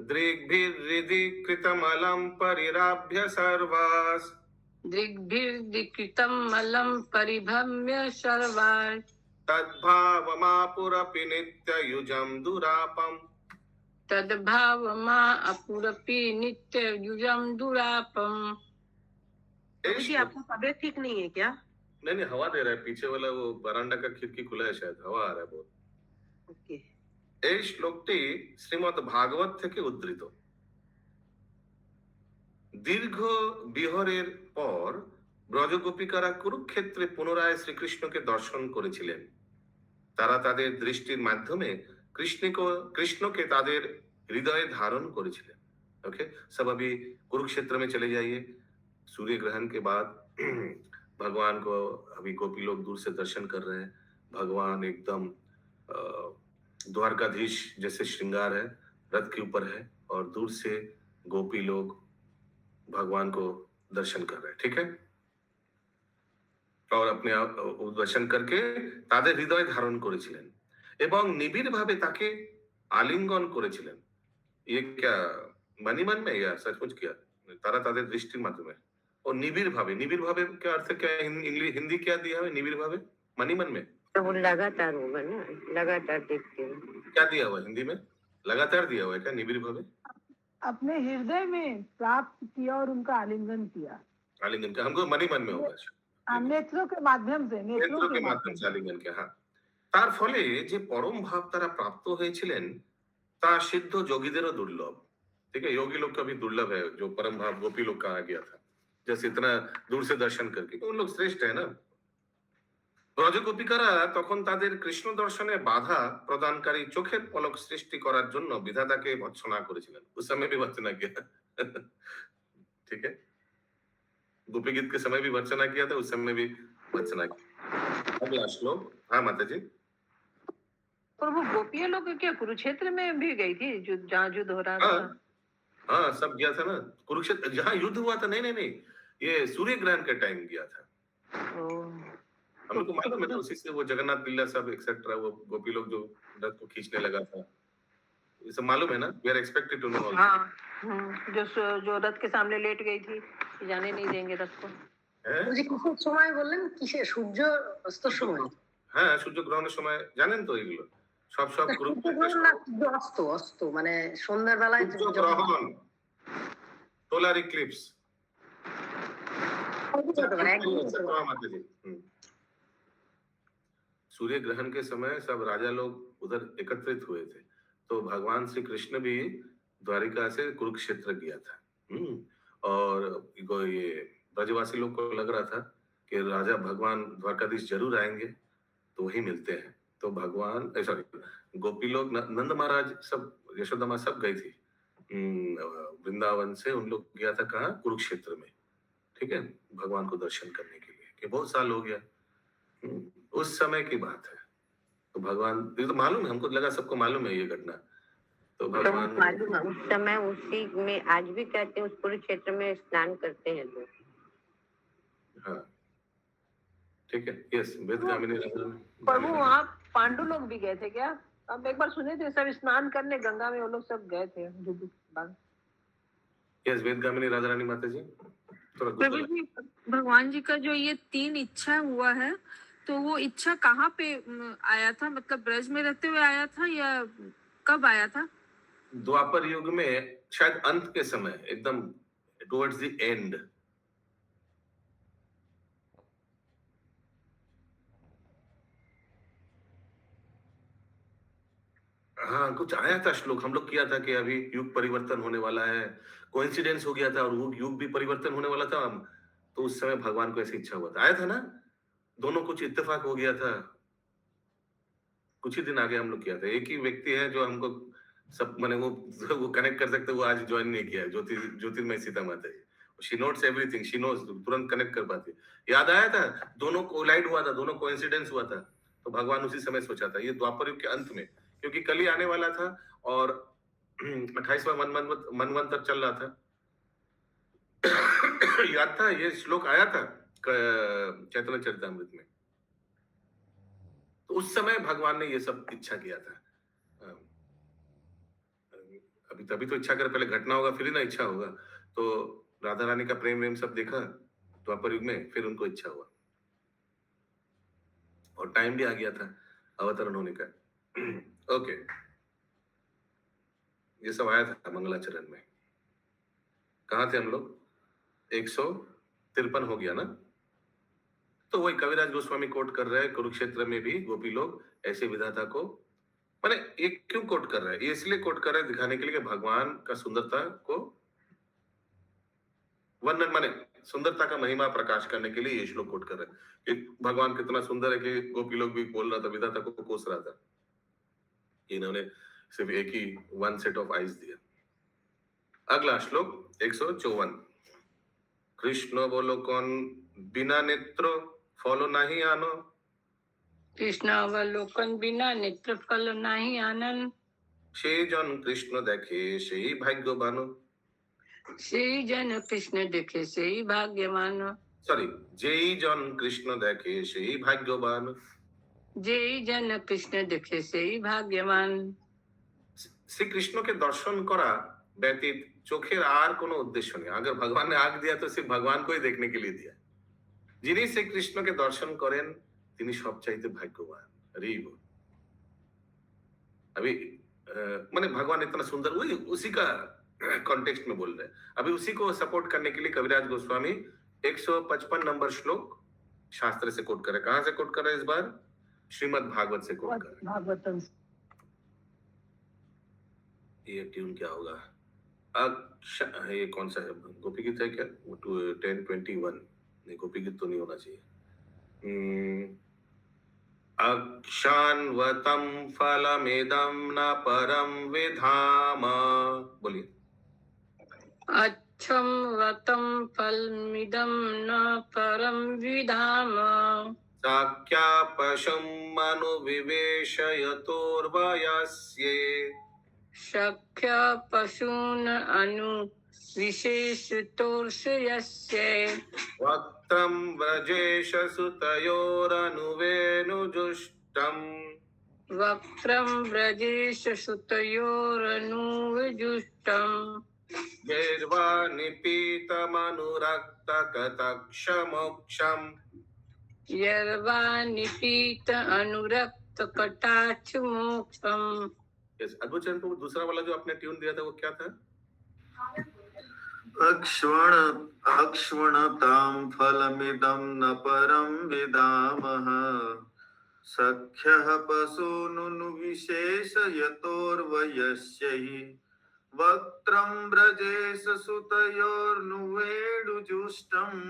दृग्भिर्हृदि कृतमलं परिराभ्य सर्वास्। दृग्भिर्दिकृतं मलं परिभ्रम्य सर्वान्। तद्भावमापुरपि नित्ययुजं दुरापम्। तद्भावमा अपुरपि नित्ययुजं दुरापम्। प्रभु जी, आपको तबीयत ठीक नहीं है क्या? नहीं हवा दे रहा है, पीछे वाला वो बरामदा का खिड़की खुला है, शायद हवा आ रहा है बहुत। ओके। এই শ্লোকটি শ্রীমদ ভাগবত থেকে উদ্ধৃত। দীর্ঘ বিহরের পর ব্রজগোপিকারা কুরুক্ষেত্রে পুনরায় শ্রীকৃষ্ণকে দর্শন করেছিলেন। তারা তাদের দৃষ্টির মাধ্যমে कृष्णকে তাদের হৃদয়ে ধারণ করেছিলেন। ओके, सब अभी कुरुक्षेत्र में चले जाइए। सूर्य ग्रहण के बाद भगवान को अभी गोपी लोग दूर से दर्शन कर रहे हैं। भगवान एकदम द्वारकाधीश जैसे श्रृंगार है, रथ के ऊपर है और दूर से गोपी लोग भगवान को दर्शन कर रहे हैं। ठीक है, और अपने आप दर्शन करके তাদের হৃদয় ধারণ করেছিলেন এবং নিবিড় ভাবে তাকে আলিঙ্গন করেছিলেন। ये क्या मनीमन में या सचमुच किया? तारा ताদের দৃষ্টির মাধ্যমে और निबिड़ भावे का अर्थ क्या? हिंदी क्या दिया है निबिड़ भावे? मनीमन में तो वो लगातार होगा ना, लगातार देखते हो। क्या दिया हुआ हिंदी में? लगातार दिया हुआ है क्या निबिड़ भावे? अपने हृदय में प्राप्त किया और उनका आलिंगन किया। आलिंगन का हमको मनीमन में होगा। नेत्रों के माध्यम से, नेत्रों के माध्यम से आलिंगन के। हाँ, তার ফলে যে পরম ভাব তারা প্রাপ্ত হয়েছিলেন তা সিদ্ধ যোগীদেরও দুর্লভ। ठीक है, योगी लोग का भी दुर्लभ है जो परम भाव गोपी लोग का आ गया था। जैसे इतना दूर से दर्शन करके, तो उन लोग श्रेष्ठ है ना। ব্রজগোপিকারা তখন তাদের কৃষ্ণ দর্শনে বাধা প্রদানকারী চোখের পলক সৃষ্টি করার জন্য বিধাতাকে ভৎসনা করেছিলেন। उस समय भी भर्त्सना किया ठीक है, गोपी गीत के समय भी भर्त्सना किया था, उस समय भी भर्त्सना किया। अगला श्लोक। हाँ माता जी। और वो गोपियां लोग क्या कुरुक्षेत्र में भी गई थी, जहाँ युद्ध हो रहा था? हाँ हाँ, सब गया था ना कुरुक्षेत्र, जहाँ युद्ध हुआ था। नहीं नहीं नहीं, ये सूर्य ग्रहण के टाइम गया था। हम लोग को मालूम है ना, उसी से वो जगन्नाथ लीला सब एक्सेट्रा, वो गोपी लोग जो रथ को खींचने लगा था, ये सब मालूम है ना। We are expected to know all. हाँ, जो रथ के सामने लेट गई थी कि जाने नहीं देंगे रथ को। বলছি কিসের সময় বললেন? কিসে? সূর্য অস্তর সময়? হ্যাঁ, সূর্য গ্রহণের সময় জানেন তো এগুলো সব সব সূর্যগ্রহণ না সূর্য অস্ত? অস্ত মানে সন্ধ্যার বেলায় সূর্য গ্রহণ, সোলার ইক্লিপস। सूर्य ग्रहण के समय सब राजा लोग उधर एकत्रित हुए थे, तो भगवान श्री कृष्ण भी द्वारिका से कुरुक्षेत्र गया था। और ये ब्रजवासी लोग को लग रहा था कि राजा भगवान द्वारकाधीश जरूर आएंगे, तो वही मिलते हैं। तो भगवान सॉरी गोपी लोग, नंद महाराज सब, यशोदा माँ सब गई थी वृंदावन से। उन लोग गया था कहाँ? कुरुक्षेत्र में, ठीक है, भगवान को दर्शन करने के लिए, कि बहुत साल हो गया। उस समय की बात है। तो भगवान, ये तो मालूम है, हमको लगा सबको मालूम है ये घटना। तो भगवान मालूम है, उस समय उसी में आज भी कहते हैं, उस कुरुक्षेत्र में स्नान करते हैं लोग। हाँ ठीक है, यस, वेदगामिनी। प्रभु वहाँ पांडु लोग भी गए थे क्या? अब एक बार सुने थे सब स्नान करने गंगा में, वो लोग सब गए थे युद्ध के बाद। यस, वेदगामिनी राधा रानी माता जी। प्रभु जी, भगवान जी का जो ये 3 इच्छा हुआ है, तो वो इच्छा कहाँ पे आया था? मतलब ब्रज में रहते हुए आया था या कब आया था? द्वापर युग में, शायद अंत के समय, एकदम टुवर्ड्स द एंड। हाँ, कुछ आया था श्लोक, हम लोग किया था कि अभी युग परिवर्तन होने वाला है, कोइंसिडेंस हो गया था और वो युग भी परिवर्तन होने वाला था। तो उस समय भगवान को ऐसी इच्छा हुआ था, आया था ना, दोनों कुछ इत्तेफाक हो गया था। कुछ ही दिन आगे हम लोग किया था। एक ही व्यक्ति है जो हमको सब माने वो कनेक्ट कर सकते, वो आज ज्वाइन नहीं किया, ज्योतिर्मय सीता माता ji. She notes everything, she knows, तुरंत कनेक्ट कर पाती। याद आया था, दोनों कोलाइड हुआ था, दोनों कोइंसिडेंस हुआ था। तो भगवान उसी समय सोचा था, ये द्वापर युग के अंत में, क्योंकि कल ही आने वाला था और 28वां मनवंतर चल रहा था। याद था, ये श्लोक आया था चैतन्य चरितामृत में। तो उस समय भगवान ने ये सब इच्छा किया था। अभी तभी तो इच्छा कर, पहले घटना होगा फिर ही ना इच्छा होगा। तो राधा रानी का प्रेम वेम सब देखा द्वापर युग में, फिर उनको इच्छा हुआ और टाइम भी आ गया था अवतरण होने का। ओके, ये सब आया था मंगलाचरण में। कहाँ थे हम लोग? 153 हो गया ना। तो वही कविराज गोस्वामी कोट कर रहे हैं, कुरुक्षेत्र में भी गोपी लोग ऐसे विधाता को, माने ये क्यों कोट कर रहे हैं? ये इसलिए कोट कर रहे हैं दिखाने के लिए कि भगवान का सुंदरता को वर्णन, माने सुंदरता का महिमा प्रकाश करने के लिए ये श्लोक कोट कर रहे हैं कि भगवान कितना सुंदर है कि गोपी लोग भी बोल रहा था, विधाता को कोस रहा था। इन्होंने सिर्फ एक ही वन सेट ऑफ आईज दिया। अगला श्लोक 154। कृष्ण बोलो कौन बिना नेत्र फॉलो नहीं आनो, कृष्ण अवलोकन बिना नेत्र फल नहीं आनंद, সেই জন কৃষ্ণ দেখে সেই ভাগ্যবান। সেই জন কৃষ্ণ দেখে সেই ভাগ্যবান। সরি, যেই জন কৃষ্ণ দেখে সেই ভাগ্যবান। যেই জন কৃষ্ণ দেখে সেই ভাগ্যবান। श्री कृष्ण के दर्शन करा व्यतीत चोखेर आर कोनो उद्देश्य नहीं। अगर भगवान ने आग दिया तो सिर्फ भगवान को ही देखने के लिए दिया। जिन्हीं श्री कृष्ण के दर्शन करें तिनी सबचाइते भाग्यवान। अरे अभी माने भगवान इतना सुंदर, वही उसी का कॉन्टेक्स्ट में बोल रहे हैं। अभी उसी को सपोर्ट करने के लिए कविराज गोस्वामी 155 नंबर श्लोक शास्त्र से कोट करे। कहां से कोट कर रहे हैं इस बार? श्रीमद् भागवत से कोट कर रहे हैं। भागवतम। ये ट्यून क्या होगा? ये कौन सा है? गोपी गीत है क्या? 10:21 नहीं, गोपी गीत तो नहीं होना चाहिए। अक्षान्वतं फलमिदं न परम विधाम, बोलिए। अच्छम वतम फलमिदं न परम विधाम, साख्या पशुं मनुविवेशयतोर्वयस्ये, शक्य पशून अनु विशेष तोर्षयस्य, वक्त्रं व्रजेश सुतयोरनुवेनुजुष्टम्, वक्त्रं व्रजेश सुतयोरनुविजुष्टम्, गैर्वा निपीतमनुरक्तकटक्षमोक्षम्, यर्वा निपीत अनुरक्त कटाक्ष मोक्षम। यस, अद्भुत चरण प्रभु, दूसरा वाला जो आपने ट्यून दिया था वो क्या था? अक्ष्वणतां फलमिदं न परं विदामः, सख्यः पशूनुविशेषयतोर्वयस्य हि, वक्त्रं व्रजेश सुतयोर्नुवेणुजुष्टम्,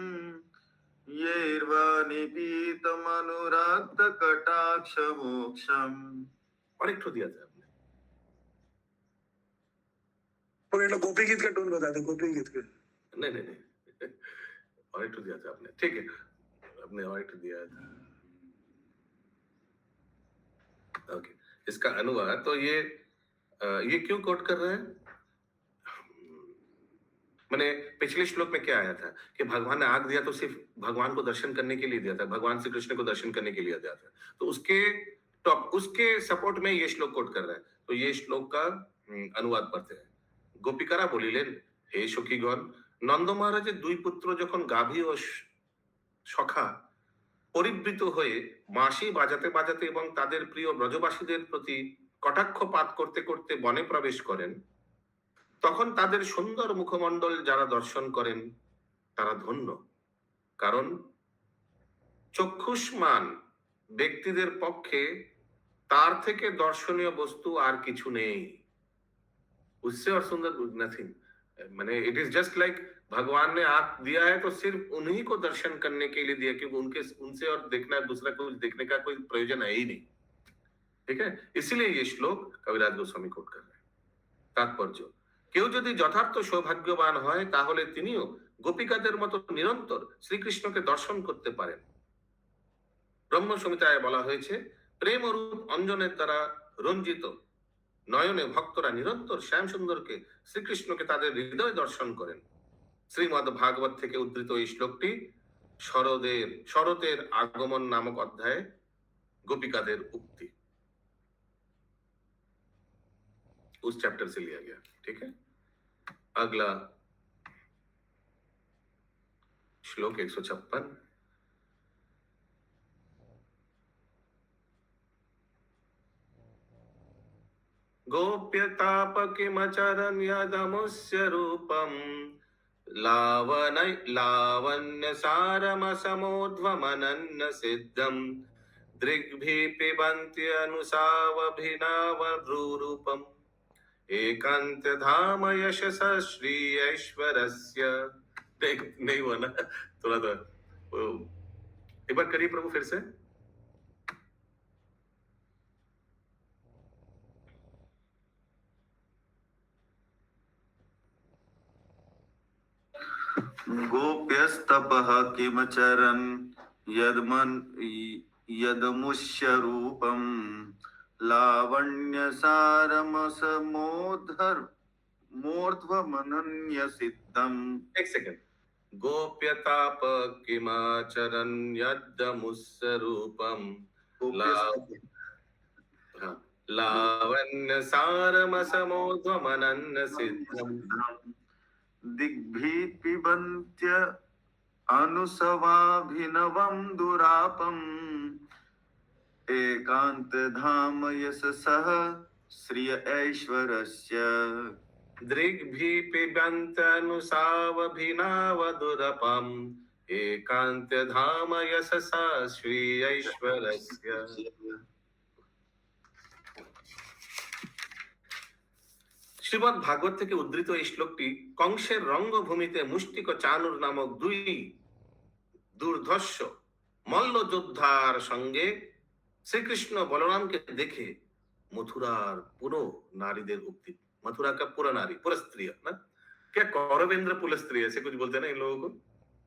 येर्वा निपीतमनुरक्तकटाक्षमोक्षम्। और एक तो दिया था आपने। गोपी गीत का टोन बता दे, गोपी गीत का। नहीं नहीं नहीं, और एक तो दिया था आपने, ठीक है, आपने और एक तो दिया था। ओके, इसका अनुवाद तो ये क्यों कोट कर रहे हैं? मैंने पिछले श्लोक में क्या आया था कि भगवान ने आग दिया तो सिर्फ भगवान को दर्शन करने के लिए दिया था, भगवान श्री कृष्ण को दर्शन करने के लिए दिया था, तो उसके सपोर्ट में ये श्लोक कोट कर रहा है। तो ये श्लोक का अनुवाद पढ़ते हैं। गोपिकारा বলিলেন, হে সখীগণ, নন্দ মহারাজের দুই পুত্র যখন গাভী ও সখা পরিবৃত হয়ে বাঁশি বাজাতে বাজাতে এবং তাদের প্রিয় ব্রজবাসীদের প্রতি কটাক্ষপাত করতে করতে বনে প্রবেশ করেন, তখন তাদের সুন্দর মুখমণ্ডল যারা দর্শন করেন তারা ধন্য, কারণ চক্ষুষ্মান ব্যক্তিদের পক্ষে তার থেকে দর্শনীয় বস্তু আর কিছু নেই। उससे और सुंदर नथिंग, मैंने इट इज जस्ट लाइक भगवान ने आंख दिया है तो सिर्फ उन्हीं को दर्शन करने के लिए दिया, क्योंकि उनसे और देखना दूसरा कुछ देखने का कोई प्रयोजन है ही नहीं। ठीक है, इसीलिए ये श्लोक कविराज गोस्वामी कोट कर रहे हैं। तात्पर्य, কেউ যদি যথার্থ সৌভাগ্যবান হয় তাহলে তিনিও গোপিকাদের মতো নিরন্তর শ্রীকৃষ্ণকে দর্শন করতে পারেন। ব্রহ্ম সংহিতায় বলা হয়েছে, প্রেম রূপ অঞ্জনের দ্বারা রঞ্জিত নয়নে ভক্তরা নিরন্তর শ্যাম সুন্দরকে শ্রীকৃষ্ণকে তাদের হৃদয় দর্শন করেন। শ্রীমদ্ ভাগবত থেকে উদ্ধৃত এই শ্লোকটি শরতের আগমন নামক অধ্যায়ে गोपिकाদের उक्ति उस चैप्टर से लिया गया। ठीक है, अगला श्लोक 156। गोप्यतापकिमचरन् यदमुस्य रूपम्, लावण्यसारमसमोध्वमनन्न सिद्धम्, दृग्भिः पिबन्त्यनुसावभिनवभ्रूरूपम्, एकान्तधाम यशस श्री ऐश्वरस्य। नहीं हुआ ना, थोड़ा सा एक बार करिए प्रभु फिर से। गोप्यस्तपः किमचरन् यदमुष्य रूपम्, लावण्यसारमसमोर्ध्वमनन्य सिद्धम्। एक सेकंड, गोप्यताप किमाचरन् यदमुष्य रूपम्, लावण्यसारमसमोर्ध्वमनन्य सिद्धम्, दिग्भिः पिबन्त्य अनुसवाभिनवं दुरापम्, एकान्तधाम यशसः श्रिय ऐश्वरस्य। दृग्भिः पिबन्त्यनुसावभिनवदुरपम्, एकान्तधाम यशसा श्री ऐश्वरस्य। শ্রীমদ্ ভাগবত থেকে উদ্ধৃত এই শ্লোকটি কংসের রঙ্গভূমিতে মুষ্টিক চানুর নামক দুই দুর্ধর্ষ মল্লযোদ্ধার সঙ্গে শ্রীকৃষ্ণ বলরামকে দেখে मथुरार पुरो नारीदेर उक्ति। मथुरा का पूरा नारी, पूरा स्त्री है ना। क्या कौरवेंद्र पुल स्त्री ऐसे कुछ बोलते हैं ना इन लोगों को?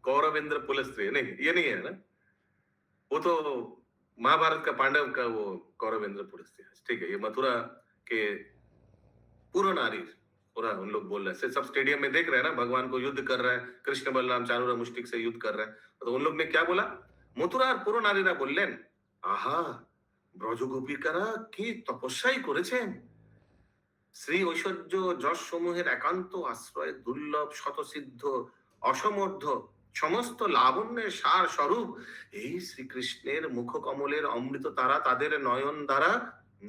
कौरवेंद्र पुल स्त्री नहीं, ये नहीं है ना। वो तो महाभारत का पांडव का वो कौरवेंद्र पुल स्त्री है। ठीक है, ये मथुरा के पूरा नारी पूरा उन लोग बोल रहे हैं। सब स्टेडियम में देख रहे हैं ना, भगवान को युद्ध कर रहा है कृष्ण बलराम चाणूर मुष्टिक से युद्ध कर रहा है। तो उन लोग ने क्या बोला? मथुरार पुरो नारीरा बोललेन, आहा ব্রজগোপিকারা কি তপস্যাই করেছেন। শ্রী ঐশ্বর্য যশ সমূহের একান্ত আশ্রয়, দুর্লভ শতসিদ্ধ অসমর্থ সমস্ত লাবণ্যের সার স্বরূপ এই শ্রীকৃষ্ণের মুখকমলের অমৃত তারা তাদের নয়ন দ্বারা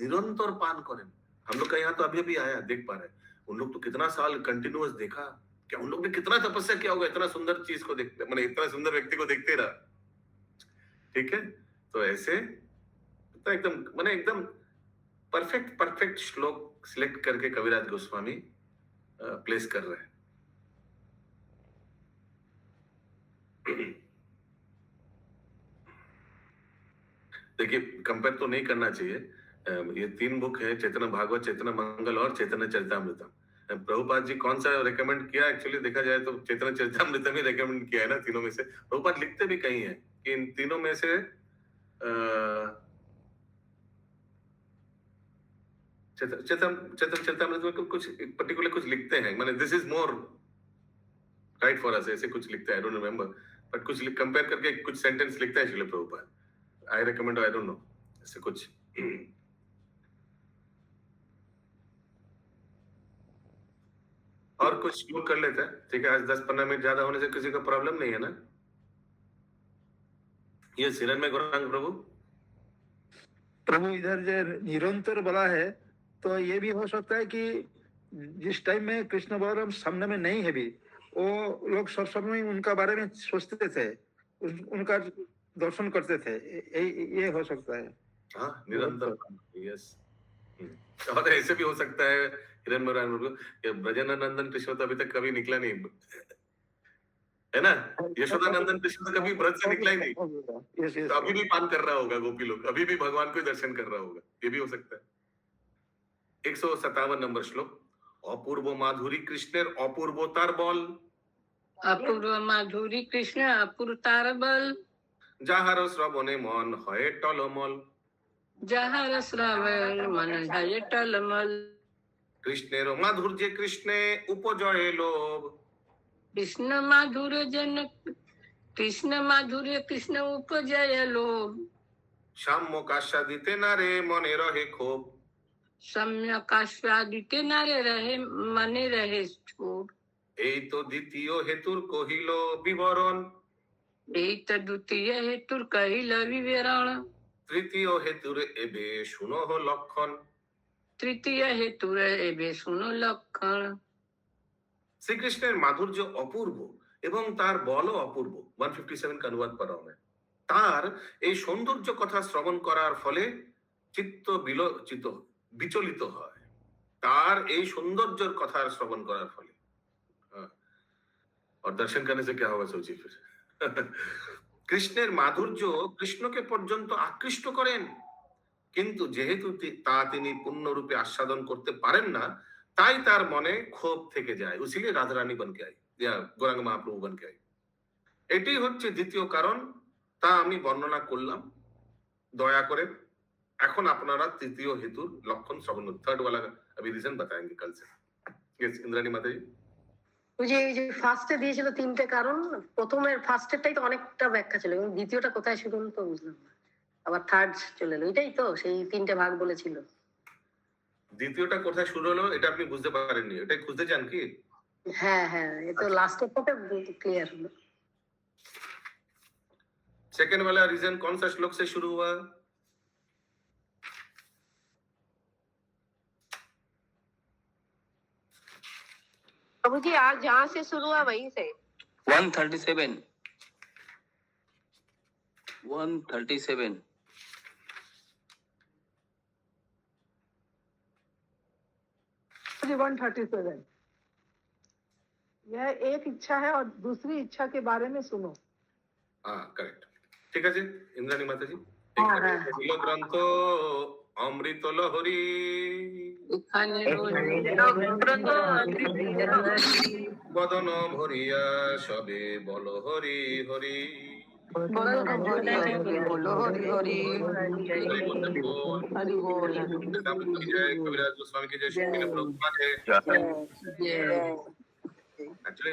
निरंतर पान करें। हम लोग का यहाँ तो अभी अभी आया, देख पा रहे हैं। उन लोग तो कितना साल कंटिन्यूअस देखा, क्या उन लोग ने कितना तपस्या किया होगा इतना सुंदर चीज को देखते, मतलब इतना सुंदर व्यक्ति को देखते रहा। ठीक है, तो ऐसे तो एकदम मैंने एकदम परफेक्ट श्लोक सिलेक्ट करके कविराज गोस्वामी प्लेस कर रहे हैं। देखिए, कंपेयर तो नहीं करना चाहिए। ये 3 बुक है, चैतन्य भागवत, चैतन्य मंगल और चैतन्य चरितामृतम। प्रभुपाद जी कौन सा रेकमेंड किया? एक्चुअली देखा जाए तो चैतन्य चरितामृतम ही रेकमेंड किया है ना तीनों में से। प्रभुपाद लिखते भी कहीं है कि इन तीनों में से चरितामृत में कुछ पर्टिकुलर कुछ लिखते हैं, माने this is more right for us, ऐसे कुछ लिखते हैं, आई डोंट रिमेम्बर, बट कुछ कंपेयर करके कुछ सेंटेंस लिखता है Srila Prabhupada. I recommend, I don't know, ऐसे कुछ। और कुछ श्लोक कर लेते हैं, ठीक है। आज 10-15 मिनट ज्यादा होने से किसी का प्रॉब्लम नहीं है ना? ये सिरन में गौरांग प्रभु इधर जो निरंतर बोला है, तो ये भी हो सकता है कि जिस टाइम में कृष्ण बलराम सामने में नहीं है भी, वो लोग सब समय उनका बारे में सोचते थे, उनका दर्शन करते थे, ये हो सकता है। हाँ, निरंतर, यस। और ऐसे भी हो सकता है हिरण में ब्रजनंदन कृष्ण तो अभी तक कभी निकला नहीं है ना, यशोदानंदन कृष्ण तो कभी ब्रज से निकला ही नहीं, तो अभी भी पान कर रहा होगा गोपी लोग, अभी भी भगवान को दर्शन कर रहा होगा, ये भी हो सकता है। 157 नंबर श्लोक। अपूर्व माधुरी कृष्णेर अपूर्वतार बल, अपूर्व माधुरी कृष्ण अपूर्वतार बल, যাহার শ্রবণে মন হয় টলমল, যাহার শ্রবণ মন হয় টলমল, কৃষ্ণের মাধুর্যে কৃষ্ণে উপজয়ে লোভ, কৃষ্ণ মাধুর্য জন কৃষ্ণ মাধুর্য কৃষ্ণ উপজয় লোভ, সাম্য কাস্যাদিতে নারে মনে রহে ক্ষোভ, सम्यक आस्वादिते नारे रहे मने रहे छोड़। এই তো দ্বিতীয় হেতুর কহিল বিবরণ, এই তো দ্বিতীয় হেতুর কহিল বিবরণ, তৃতীয় হেতুর এবে শুনহ লক্ষণ, তৃতীয় হেতুর এবে শুনো লক্ষণ। শ্রীকৃষ্ণের মাধুর্য অপূর্ব এবং তার বলও অপূর্ব। 157 का अनुवाद पढ़ा हूं मैं। তার এই সৌন্দর্য কথা শ্রবণ করার ফলে চিত্ত বিচলিত হয়, তার এই সৌন্দর্যের কথা শ্রবণ করার ফলে। और दर्शन करने से क्या होगा सोचिए फिर। কৃষ্ণের মাধুর্য কৃষ্ণকে পর্যন্ত আকৃষ্ট করেন, কিন্তু যেহেতু তা তিনি পূর্ণরূপে আস্বাদন করতে পারেন না, তাই তার মনে ক্ষোভ থেকে যায়। इसीलिए राधा रानी बन के आई या गौरांग महाप्रभु बन के आई। এটাই হচ্ছে দ্বিতীয় কারণ, তা আমি বর্ণনা করলাম। দয়া করে এখন আপনারা তৃতীয় হেতুর লক্ষণ শ্রবণ, थर्ड वाला अभी रीजन बताएंगे कल से। यस, इंद्राणी माता जी। ওই যে ফার্স্টে দিয়েছিল 3টে কারণ, প্রথমের ফার্স্টেরটাই তো অনেকটা ব্যাখ্যা ছিল, এবং দ্বিতীয়টা কোথায় শুরু হলো তো বুঝলাম না, আবার থার্ড চলে এলো, এটাই তো সেই 3টে ভাগ বলেছিল। দ্বিতীয়টা কোথায় শুরু হলো এটা আপনি বুঝতে পারেননি, এটাই খুঁজতে চান কি? হ্যাঁ হ্যাঁ, এ তো লাস্টের সাথে ক্লিয়ার হলো। सेकंड वाला रीजन कौन सा श्लोक से शुरू हुआ? प्रभु जी आज जहाँ से शुरू हुआ वहीं से 137 जी जी 137। यह एक इच्छा है और दूसरी इच्छा के बारे में सुनो। हाँ करेक्ट, ঠিক আছে ইন্দ্রাণী মাতাজি। হ্যাঁ, এখানে হ্যাঁ। ছিল গ্রন্থ অমৃত লহরী, এখানে বদন ভরিয়া সবে বল হরি হরি। কবিরাজ গোস্বামী কি জয়, শক্তি প্রভুপাদ। Actually